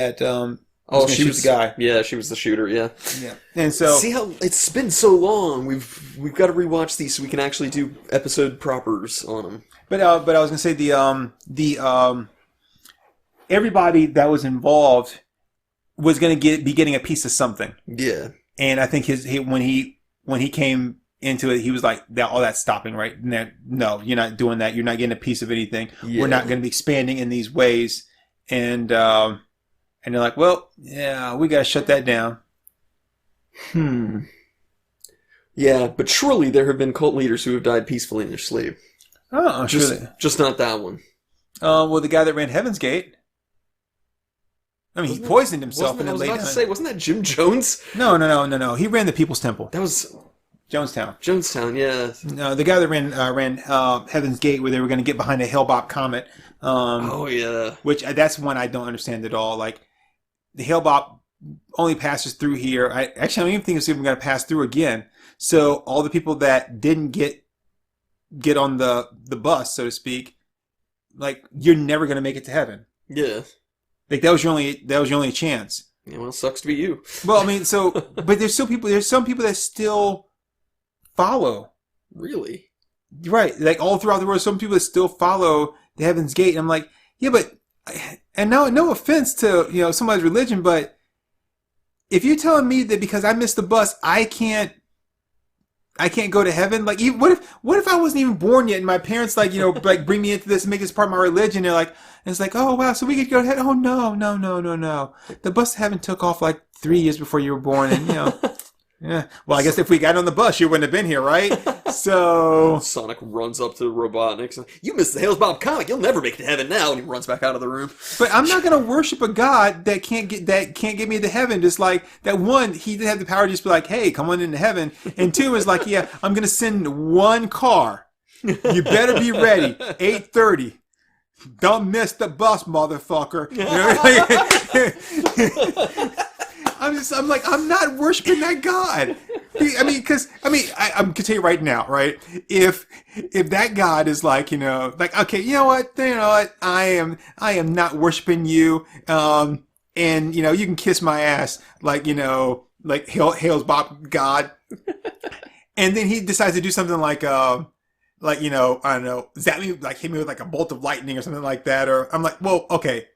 she was the guy. Yeah, she was the shooter. Yeah.
Yeah. And so
see how it's been so long. We've got to rewatch these so we can actually do episode propers on them.
But I was gonna say the everybody that was involved was gonna be getting a piece of something.
Yeah.
And I think when he came into it, he was like, all that's stopping, right? No, you're not doing that. You're not getting a piece of anything. Yeah. We're not going to be expanding in these ways. And they're like, well, yeah, we got to shut that down.
Yeah, but surely there have been cult leaders who have died peacefully in their sleep.
Oh,
just not that one.
Well, the guy that ran Heaven's Gate. I mean, he poisoned himself and then laid down.
I was about to say, wasn't that Jim Jones?
No. He ran the People's Temple.
That was
Jonestown,
yeah.
No, the guy that ran Heaven's Gate, where they were going to get behind a Hale-Bopp comet.
Oh yeah.
Which that's one I don't understand at all. Like the Hale-Bopp only passes through here. I don't even think it's even going to pass through again. So all the people that didn't get on the bus, so to speak, like you're never going to make it to heaven.
Yeah.
Like that was your only chance.
Yeah, well, it sucks to be you.
Well, I mean, but there's some people that still follow.
Really?
Right. Like all throughout the world, some people that still follow the Heaven's Gate. And I'm like, yeah, but, and no offense to, somebody's religion, but if you're telling me that because I missed the bus, I can't go to heaven. Like, what if I wasn't even born yet and my parents like bring me into this and make this part of my religion? They're like, and it's like, oh wow, so we could go to heaven. Oh no. The bus to heaven took off like 3 years before you were born, and yeah. Well, I guess if we got on the bus, you wouldn't have been here, right? So
Sonic runs up to Robotnik. You missed the Hale-Bopp comic. You'll never make it to heaven now, and he runs back out of the room.
But I'm not going to worship a god that can't get me to heaven. Just like that one, he didn't have the power to just be like, hey, come on into heaven. And two is like, yeah, I'm going to send one car. You better be ready. 8:30. Don't miss the bus, motherfucker. I'm like, I'm not worshiping that God. I can tell you right now, right? If that God is like, okay, you know what, I am not worshiping you, and you can kiss my ass, like Hale's Bob God, and then he decides to do something like like, I don't know, zap me, like hit me with like a bolt of lightning or something like that. Or I'm like, well, okay,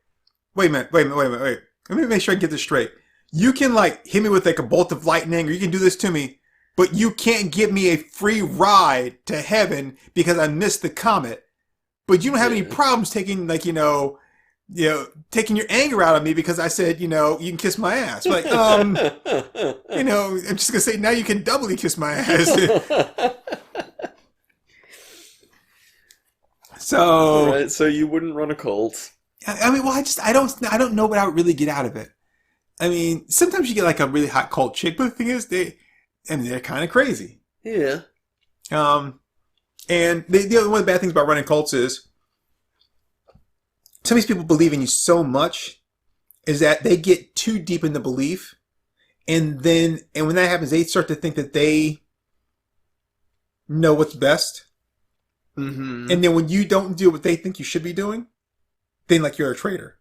wait a minute. Let me make sure I get this straight. You can like hit me with like a bolt of lightning, or you can do this to me, but you can't give me a free ride to heaven because I missed the comet. But you don't have any problems taking like, taking your anger out of me because I said, you can kiss my ass. Like, I'm just gonna say now you can doubly kiss my ass. So,
right, so you wouldn't run a cult.
I mean, well, I don't know what I would really get out of it. I mean, sometimes you get like a really hot cult chick, but the thing is, they're kind of crazy.
Yeah.
And one of the bad things about running cults is some of these people believe in you so much is that they get too deep in the belief, and when that happens, they start to think that they know what's best.
Mm-hmm.
And then when you don't do what they think you should be doing, then like you're a traitor.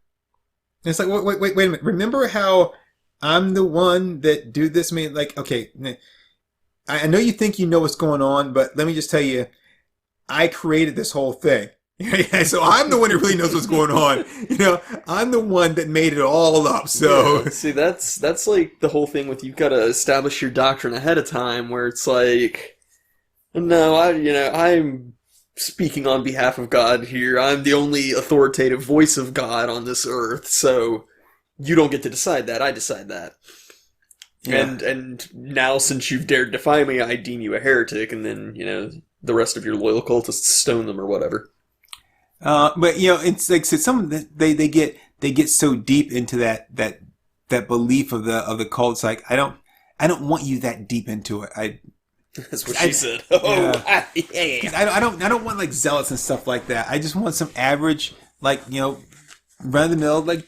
And it's like, wait a minute. Remember how I'm the one that do this? I mean, like, okay, I know you think you know what's going on, but let me just tell you, I created this whole thing. So I'm the one who really knows what's going on. I'm the one that made it all up. So
see, that's like the whole thing with you've got to establish your doctrine ahead of time, where it's like, no, I'm speaking on behalf of God here. I'm the only authoritative voice of God on this earth, so you don't get to decide that. I decide that. Yeah. And now, since you've dared defy me, I deem you a heretic, and then, the rest of your loyal cultists stone them or whatever.
But it's like, so they get so deep into that belief of the cult. It's like, I don't want you that deep into it.
That's what she said. Oh, yeah.
I don't want like zealots and stuff like that. I just want some average, like, run of the mill, like,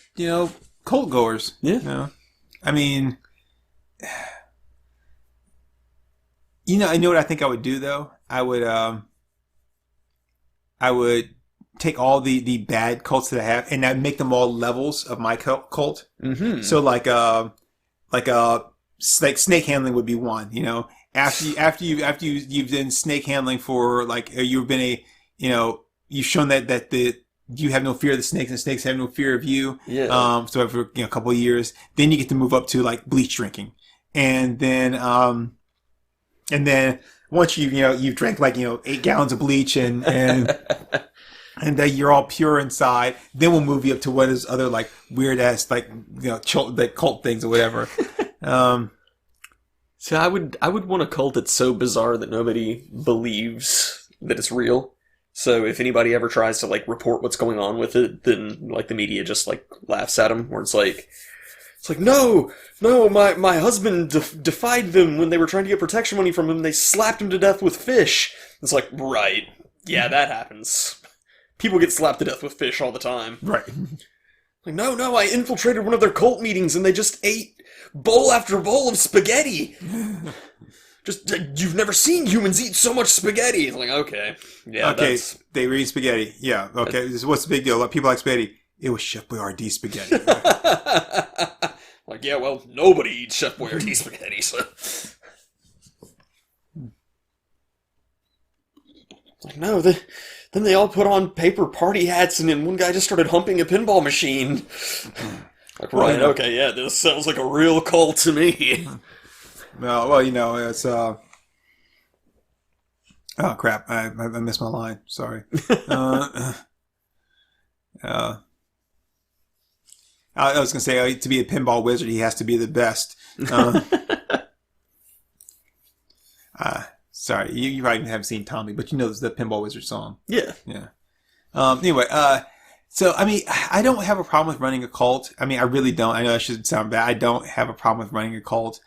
cult goers.
Yeah.
I mean, I know what I think I would do though. I would take all the bad cults that I have and I'd make them all levels of my cult.
Mm-hmm.
So like snake handling would be one, After you've done snake handling for like you've been you've shown that you have no fear of the snakes and the snakes have no fear of you.
Yeah.
So for a couple of years, then you get to move up to like bleach drinking, and then once you've drank like 8 gallons of bleach and you're all pure inside, then we'll move you up to what is other like weird ass like cult things or whatever.
So I would want a cult that's so bizarre that nobody believes that it's real. So if anybody ever tries to like report what's going on with it, then like the media just like laughs at them, where it's like no, my husband defied them when they were trying to get protection money from him. They slapped him to death with fish. It's like, right, yeah, that happens. People get slapped to death with fish all the time.
Right.
Like, no, I infiltrated one of their cult meetings and they just ate bowl after bowl of spaghetti. Just, you've never seen humans eat so much spaghetti. It's like, okay. Yeah,
okay, they were eating spaghetti. Yeah, okay. What's the big deal? People like spaghetti. It was Chef Boyardee spaghetti.
Like, yeah, well, nobody eats Chef Boyardee spaghetti, so... Like, no, then they all put on paper party hats, and then one guy just started humping a pinball machine. Like, right, okay, yeah, this sounds like a real cult to me.
Well, it's oh crap, I missed my line. Sorry. I was gonna say to be a pinball wizard, he has to be the best. Sorry, you probably haven't seen Tommy, but the Pinball Wizard song.
Yeah.
Anyway, so I mean, I don't have a problem with running a cult. I mean, I really don't. I know that should sound bad. I don't have a problem with running a cult,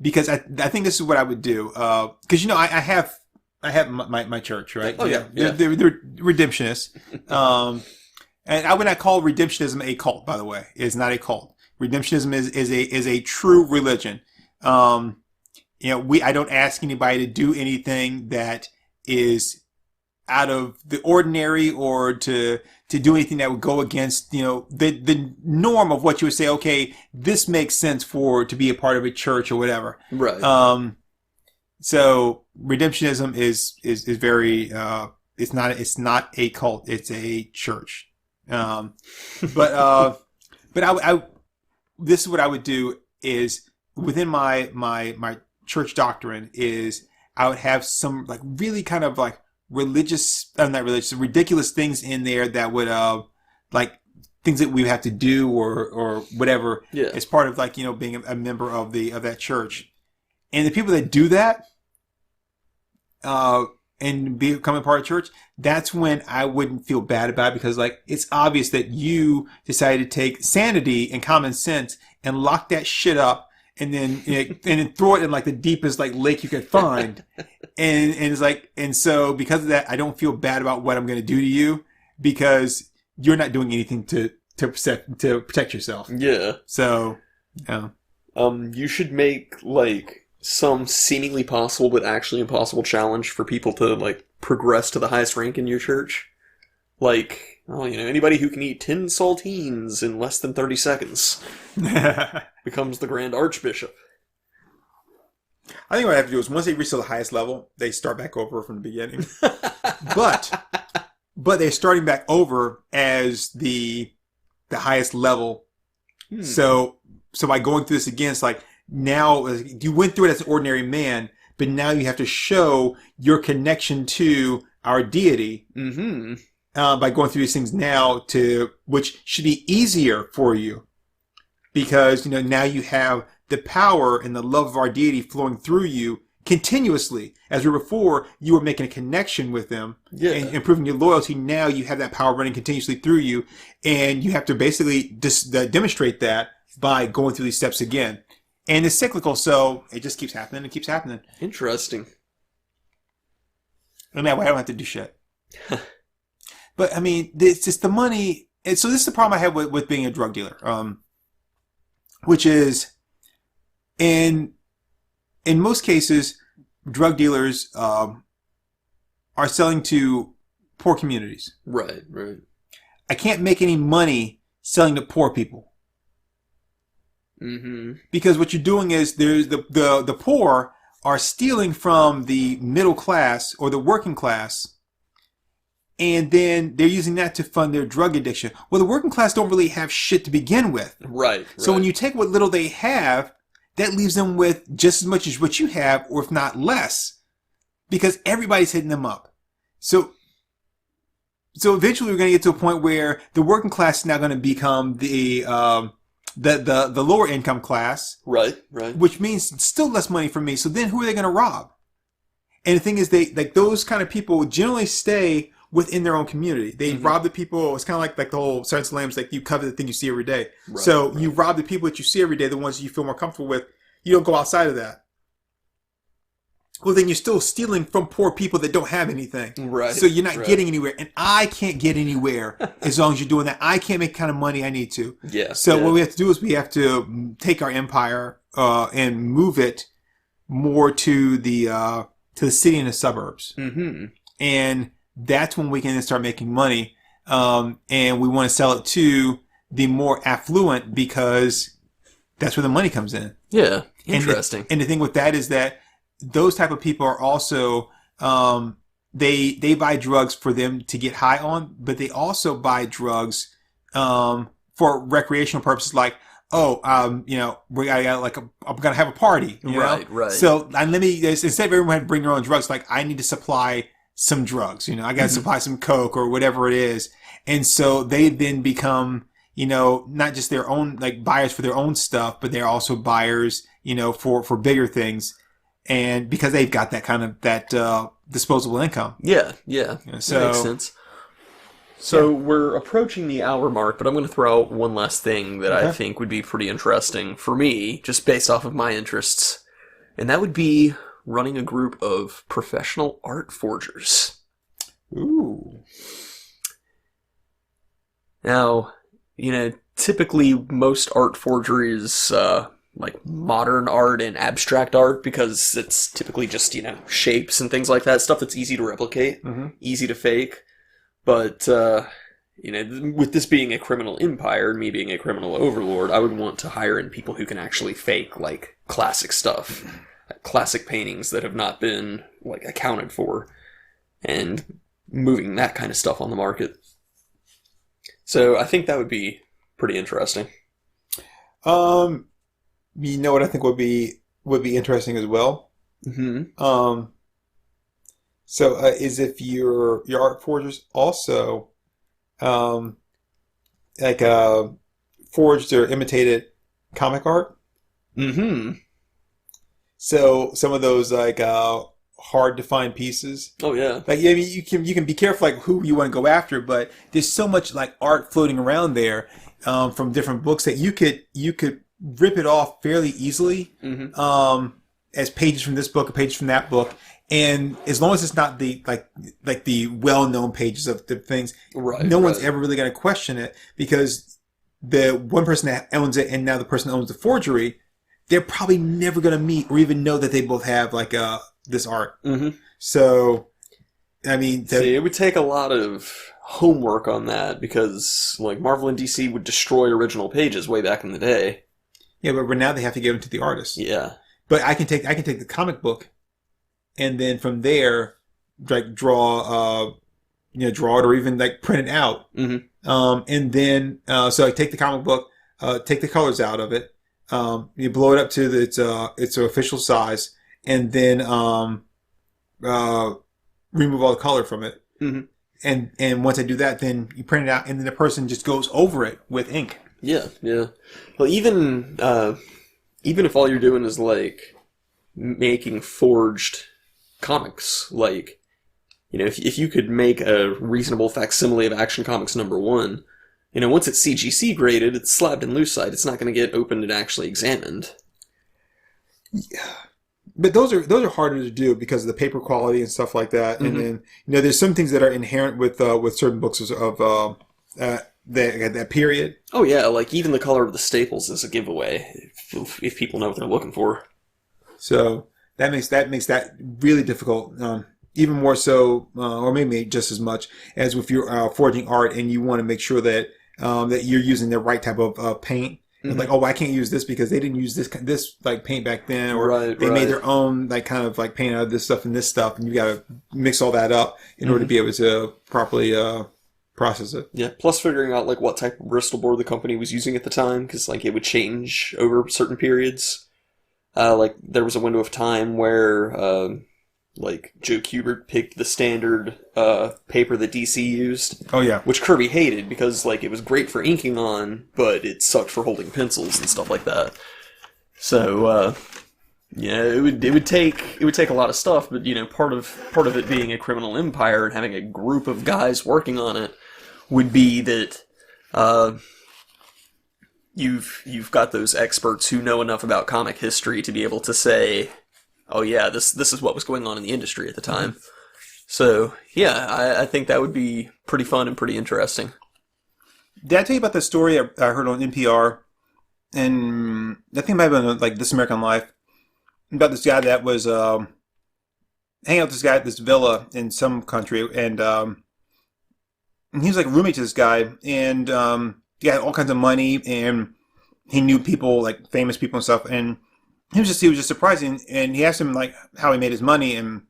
because I think this is what I would do. Because I have my church, right?
Oh yeah.
They're Redemptionists. And I would not call Redemptionism a cult. By the way, it's not a cult. Redemptionism is a true religion. I don't ask anybody to do anything that is out of the ordinary or to do anything that would go against, the norm of what you would say, okay, this makes sense to be a part of a church or whatever.
Right.
So redemptionism is very it's not a cult, it's a church. But I this is what I would do is within my church doctrine is I would have some like really kind of like religious, not religious, ridiculous things in there that would like things that we have to do or whatever as part of like, you know, being a member of that church. And the people that do that and becoming part of church, that's when I wouldn't feel bad about it, because like it's obvious that you decided to take sanity and common sense and lock that shit up and then and then throw it in like the deepest like lake you could find. and it's like, and so because of that, I don't feel bad about what I'm going to do to you, because you're not doing anything to protect yourself.
Yeah.
So, yeah.
You should make like some seemingly possible but actually impossible challenge for people to like progress to the highest rank in your church. Like, oh, you know, anybody who can eat 10 saltines in less than 30 seconds becomes the Grand Archbishop.
I think what I have to do is once they reach to the highest level, they start back over from the beginning. but they're starting back over as the highest level. So by going through this again, it's like now you went through it as an ordinary man, but now you have to show your connection to our deity by going through these things now, which should be easier for you, because you know now you have the power and the love of our deity flowing through you continuously. As we before, you were making a connection with them and improving your loyalty. Now you have that power running continuously through you, and you have to basically demonstrate that by going through these steps again. And it's cyclical, so it just keeps happening and keeps happening.
Interesting.
And that way I don't have to do shit. But I mean, it's just the money. And so this is the problem I have with being a drug dealer, which is in most cases, drug dealers are selling to poor communities.
Right, right.
I can't make any money selling to poor people. Because what you're doing is there's the poor are stealing from the middle class or the working class, and then they're using that to fund their drug addiction. Well, the working class don't really have shit to begin with.
Right.
So when you take what little they have, that leaves them with just as much as what you have, or if not less, because everybody's hitting them up. So eventually we're going to get to a point where the working class is now going to become the lower income class. Right. Which means still less money for me. So then who are they going to rob? And the thing is, those kind of people generally stay within their own community. They rob the people. It's kind of like the whole Silence of the Lambs, like you cover the thing you see every day. Right, so you rob the people that you see every day, the ones you feel more comfortable with. You don't go outside of that. Well, then you're still stealing from poor people that don't have anything. Right. So you're not getting anywhere. And I can't get anywhere as long as you're doing that. I can't make the kind of money I need to. Yeah. So what we have to do is we have to take our empire and move it more to the city and the suburbs. And that's when we can start making money. And we want to sell it to the more affluent, because that's where the money comes in. Yeah. Interesting. And the thing with that is that those type of people are also, they buy drugs for them to get high on, but they also buy drugs, for recreational purposes. Like, you know, I'm going to have a party. You know? Right. So instead of everyone bring their own drugs, like I need to supply some drugs, you know, I got to supply some Coke or whatever it is. And so they then become, you know, not just their own, like buyers for their own stuff, but they're also buyers, you know, for bigger things. And because they've got that kind of, disposable income. Yeah. So, that makes sense. So we're approaching the hour mark, but I'm going to throw out one last thing that I think would be pretty interesting for me, just based off of my interests. And that would be running a group of professional art forgers. Ooh. Now, you know, typically most art forgery is, like modern art and abstract art, because it's typically just, you know, shapes and things like that, stuff that's easy to replicate, easy to fake. But, you know, with this being a criminal empire and me being a criminal overlord, I would want to hire in people who can actually fake, like, classic stuff.
classic paintings that have not been like accounted for, and moving that kind of stuff on the market. So I think that would be pretty interesting.
You know what I think would be interesting as well.
Mm-hmm.
So is if your art forgers also like forged or imitated comic art.
Mm-hmm.
So some of those like hard to find pieces.
Oh yeah.
Like I mean, you can be careful like who you want to go after, but there's so much like art floating around there from different books that you could rip it off fairly easily as pages from this book or pages from that book. And as long as it's not the like the well-known pages of the things, no one's ever really going to question it, because the one person that owns it and now the person that owns the forgery, they're probably never going to meet or even know that they both have like this art.
Mm-hmm.
So, I mean,
see, it would take a lot of homework on that, because like Marvel and DC would destroy original pages way back in the day.
Yeah, but now they have to give them to the artist.
Yeah,
but I can take the comic book, and then from there, like draw it or even like print it out.
Mm-hmm.
And then so I take the comic book, take the colors out of it, you blow it up to its official size, and then remove all the color from it.
Mm-hmm.
And once I do that, then you print it out, and then the person just goes over it with ink.
Yeah, yeah. Well, even if all you're doing is like making forged comics, like, you know, if you could make a reasonable facsimile of Action Comics #1, you know, once it's CGC graded, it's slabbed in lucite, it's not going to get opened and actually examined.
Yeah. But those are harder to do because of the paper quality and stuff like that. Mm-hmm. And then, you know, there's some things that are inherent with certain books of that period.
Oh yeah, like even the color of the staples is a giveaway if people know what they're looking for.
So that makes that really difficult. Even more so, or maybe just as much as if you're forging art and you want to make sure that that you're using the right type of paint. Mm-hmm. Like, oh, I can't use this because they didn't use this like paint back then, or they made their own like kind of like paint out of this stuff and this stuff, and you got to mix all that up in order to be able to properly process it.
Yeah. Plus, figuring out like what type of Bristol board the company was using at the time, because like it would change over certain periods. Like there was a window of time where like Joe Kubert picked the standard paper that DC used.
Oh yeah,
which Kirby hated because like it was great for inking on, but it sucked for holding pencils and stuff like that. So yeah, it would take a lot of stuff, but you know, part of it being a criminal empire and having a group of guys working on it would be that you've got those experts who know enough about comic history to be able to say, oh yeah, this is what was going on in the industry at the time. Mm-hmm. So yeah, I think that would be pretty fun and pretty interesting.
Did I tell you about the story I heard on NPR? And I think it might have been like This American Life, about this guy that was hanging out with this guy at this villa in some country, and he was like a roommate to this guy, and he had all kinds of money, and he knew people, like famous people and stuff, and he was just surprising. And he asked him like how he made his money, and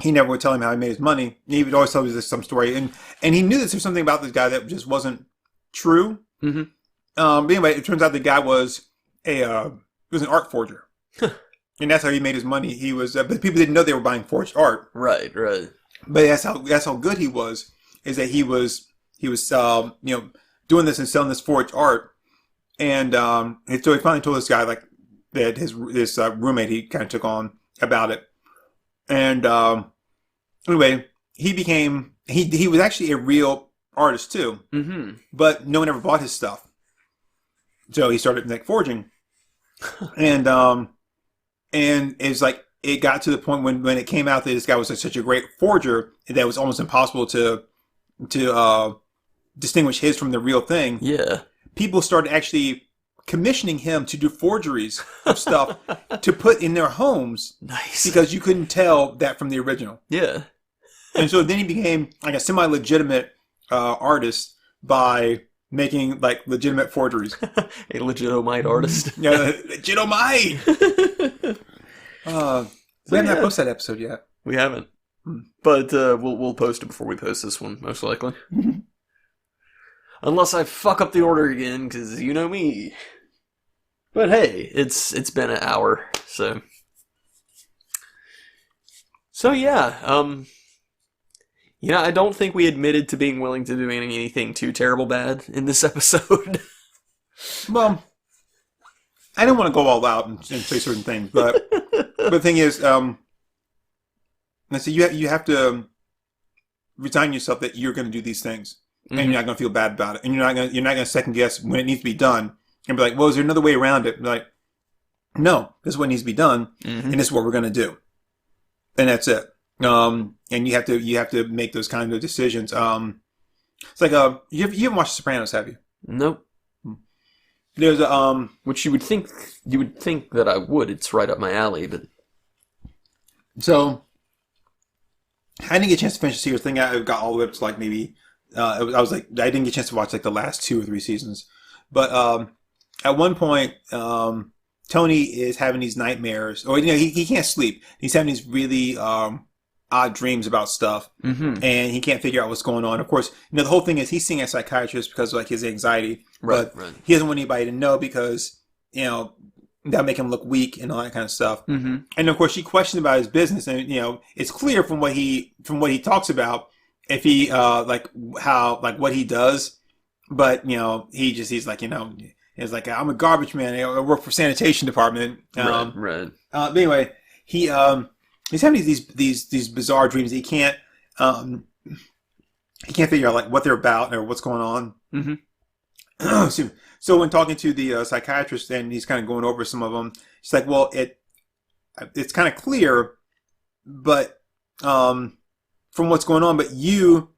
he never would tell him how he made his money. He would always tell me some story, and he knew that there was something about this guy that just wasn't true.
Mm-hmm.
But anyway, it turns out the guy was an art forger, and that's how he made his money. He was, but people didn't know they were buying forged art.
Right.
But that's how good he was. Is that he was doing this and selling this forged art, and so he finally told this guy like that his roommate he kind of took on about it, and anyway he was actually a real artist too,
mm-hmm.
but no one ever bought his stuff, so he started like forging, and it's like it got to the point when it came out that this guy was like such a great forger that it was almost impossible to distinguish his from the real thing.
Yeah.
People started actually commissioning him to do forgeries of stuff to put in their homes.
Nice.
Because you couldn't tell that from the original.
Yeah.
And so then he became like a semi-legitimate artist by making like legitimate forgeries.
A legitimate artist.
Yeah, legitimate. We haven't
yeah.
posted that episode yet.
We haven't. But we'll post it before we post this one, most likely. Unless I fuck up the order again, because you know me. But hey, it's been an hour, so... So yeah, I don't think we admitted to being willing to do anything too terrible bad in this episode.
Well, I didn't want to go all out and say certain things, but the thing is, so you have to resign yourself that you're going to do these things, and you're not going to feel bad about it, and you're not going to second guess when it needs to be done, and be like, well, is there another way around it? Be like, no, this is what needs to be done, and this is what we're going to do, and that's it. And you have to make those kind of decisions. It's like you haven't watched The Sopranos, have you?
Nope.
There's a
which you would think that I would. It's right up my alley, but
so I didn't get a chance to finish the series thing. I got all the way up to like maybe I didn't get a chance to watch like the last 2 or 3 seasons, but at one point Tony is having these nightmares, or he can't sleep. He's having these really odd dreams about stuff, and he can't figure out what's going on. Of course, the whole thing is he's seeing a psychiatrist because of like his anxiety, but he doesn't want anybody to know because that'll make him look weak and all that kind of stuff. And of course, she questions about his business, and it's clear from what he talks about if he what he does, but he's like it's like, I'm a garbage man. I work for sanitation department.
Right.
But anyway, he's having these bizarre dreams that he can't figure out like what they're about or what's going on. So when talking to the psychiatrist, and he's kind of going over some of them, he's like, well, it's kind of clear, but from what's going on, but you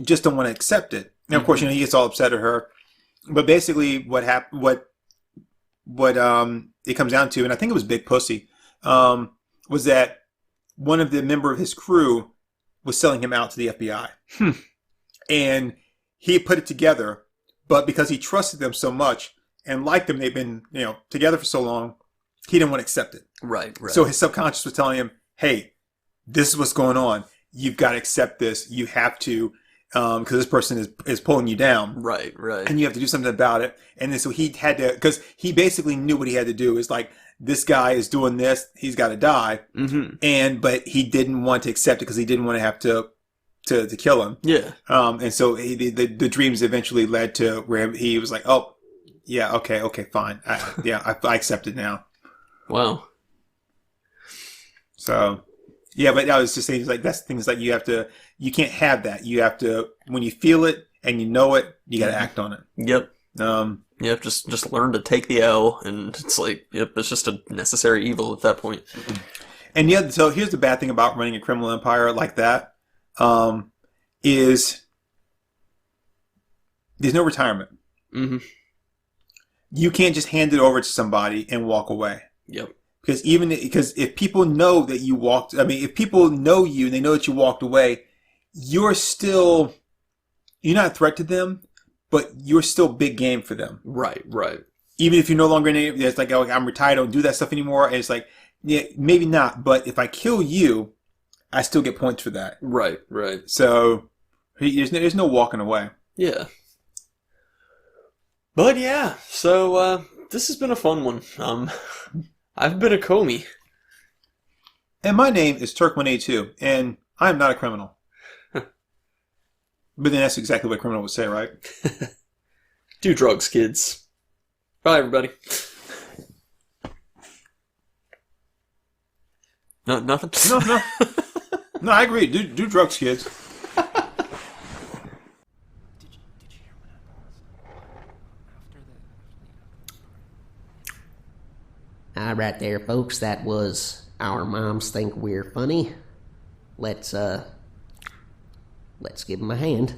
just don't want to accept it. And of course, he gets all upset at her. But basically, what it comes down to, and I think it was Big Pussy, was that one of the member of his crew was selling him out to the FBI, and he put it together. But because he trusted them so much and liked them, they've been together for so long, he didn't want to accept it. Right. So his subconscious was telling him, "Hey, this is what's going on. You've got to accept this. You have to." Because this person is pulling you down. Right. And you have to do something about it. And then so he had to, because he basically knew what he had to do. Is like, this guy is doing this, he's got to die. But he didn't want to accept it because he didn't want to have to kill him. Yeah. And so the dreams eventually led to where he was like, oh, yeah, okay, fine. I accept it now. Wow. So... yeah, but I was just saying, like, that's things like you can't have that. You have to, when you feel it and you know it, you got to act on it. Yep. Yep. Just learn to take the L, and it's like, yep, it's just a necessary evil at that point. And yeah, so here's the bad thing about running a criminal empire like that, is there's no retirement. You can't just hand it over to somebody and walk away. Yep. Because if people know that you walked, if people know you and they know that you walked away, you're not a threat to them, but you're still big game for them. Right. Even if you're no longer in it, it's like, oh, I'm retired, I don't do that stuff anymore. And it's like, yeah, maybe not, but if I kill you, I still get points for that. Right. So there's no walking away. Yeah. But yeah, so this has been a fun one. I've been Acomi. And my name is Turk182, and I am not a criminal. But then that's exactly what a criminal would say, right? Do drugs, kids. Bye, everybody. No, nothing? No. No, I agree. Do drugs, kids.
All right there, folks. That was Our Moms Think We're Funny. Let's give them a hand.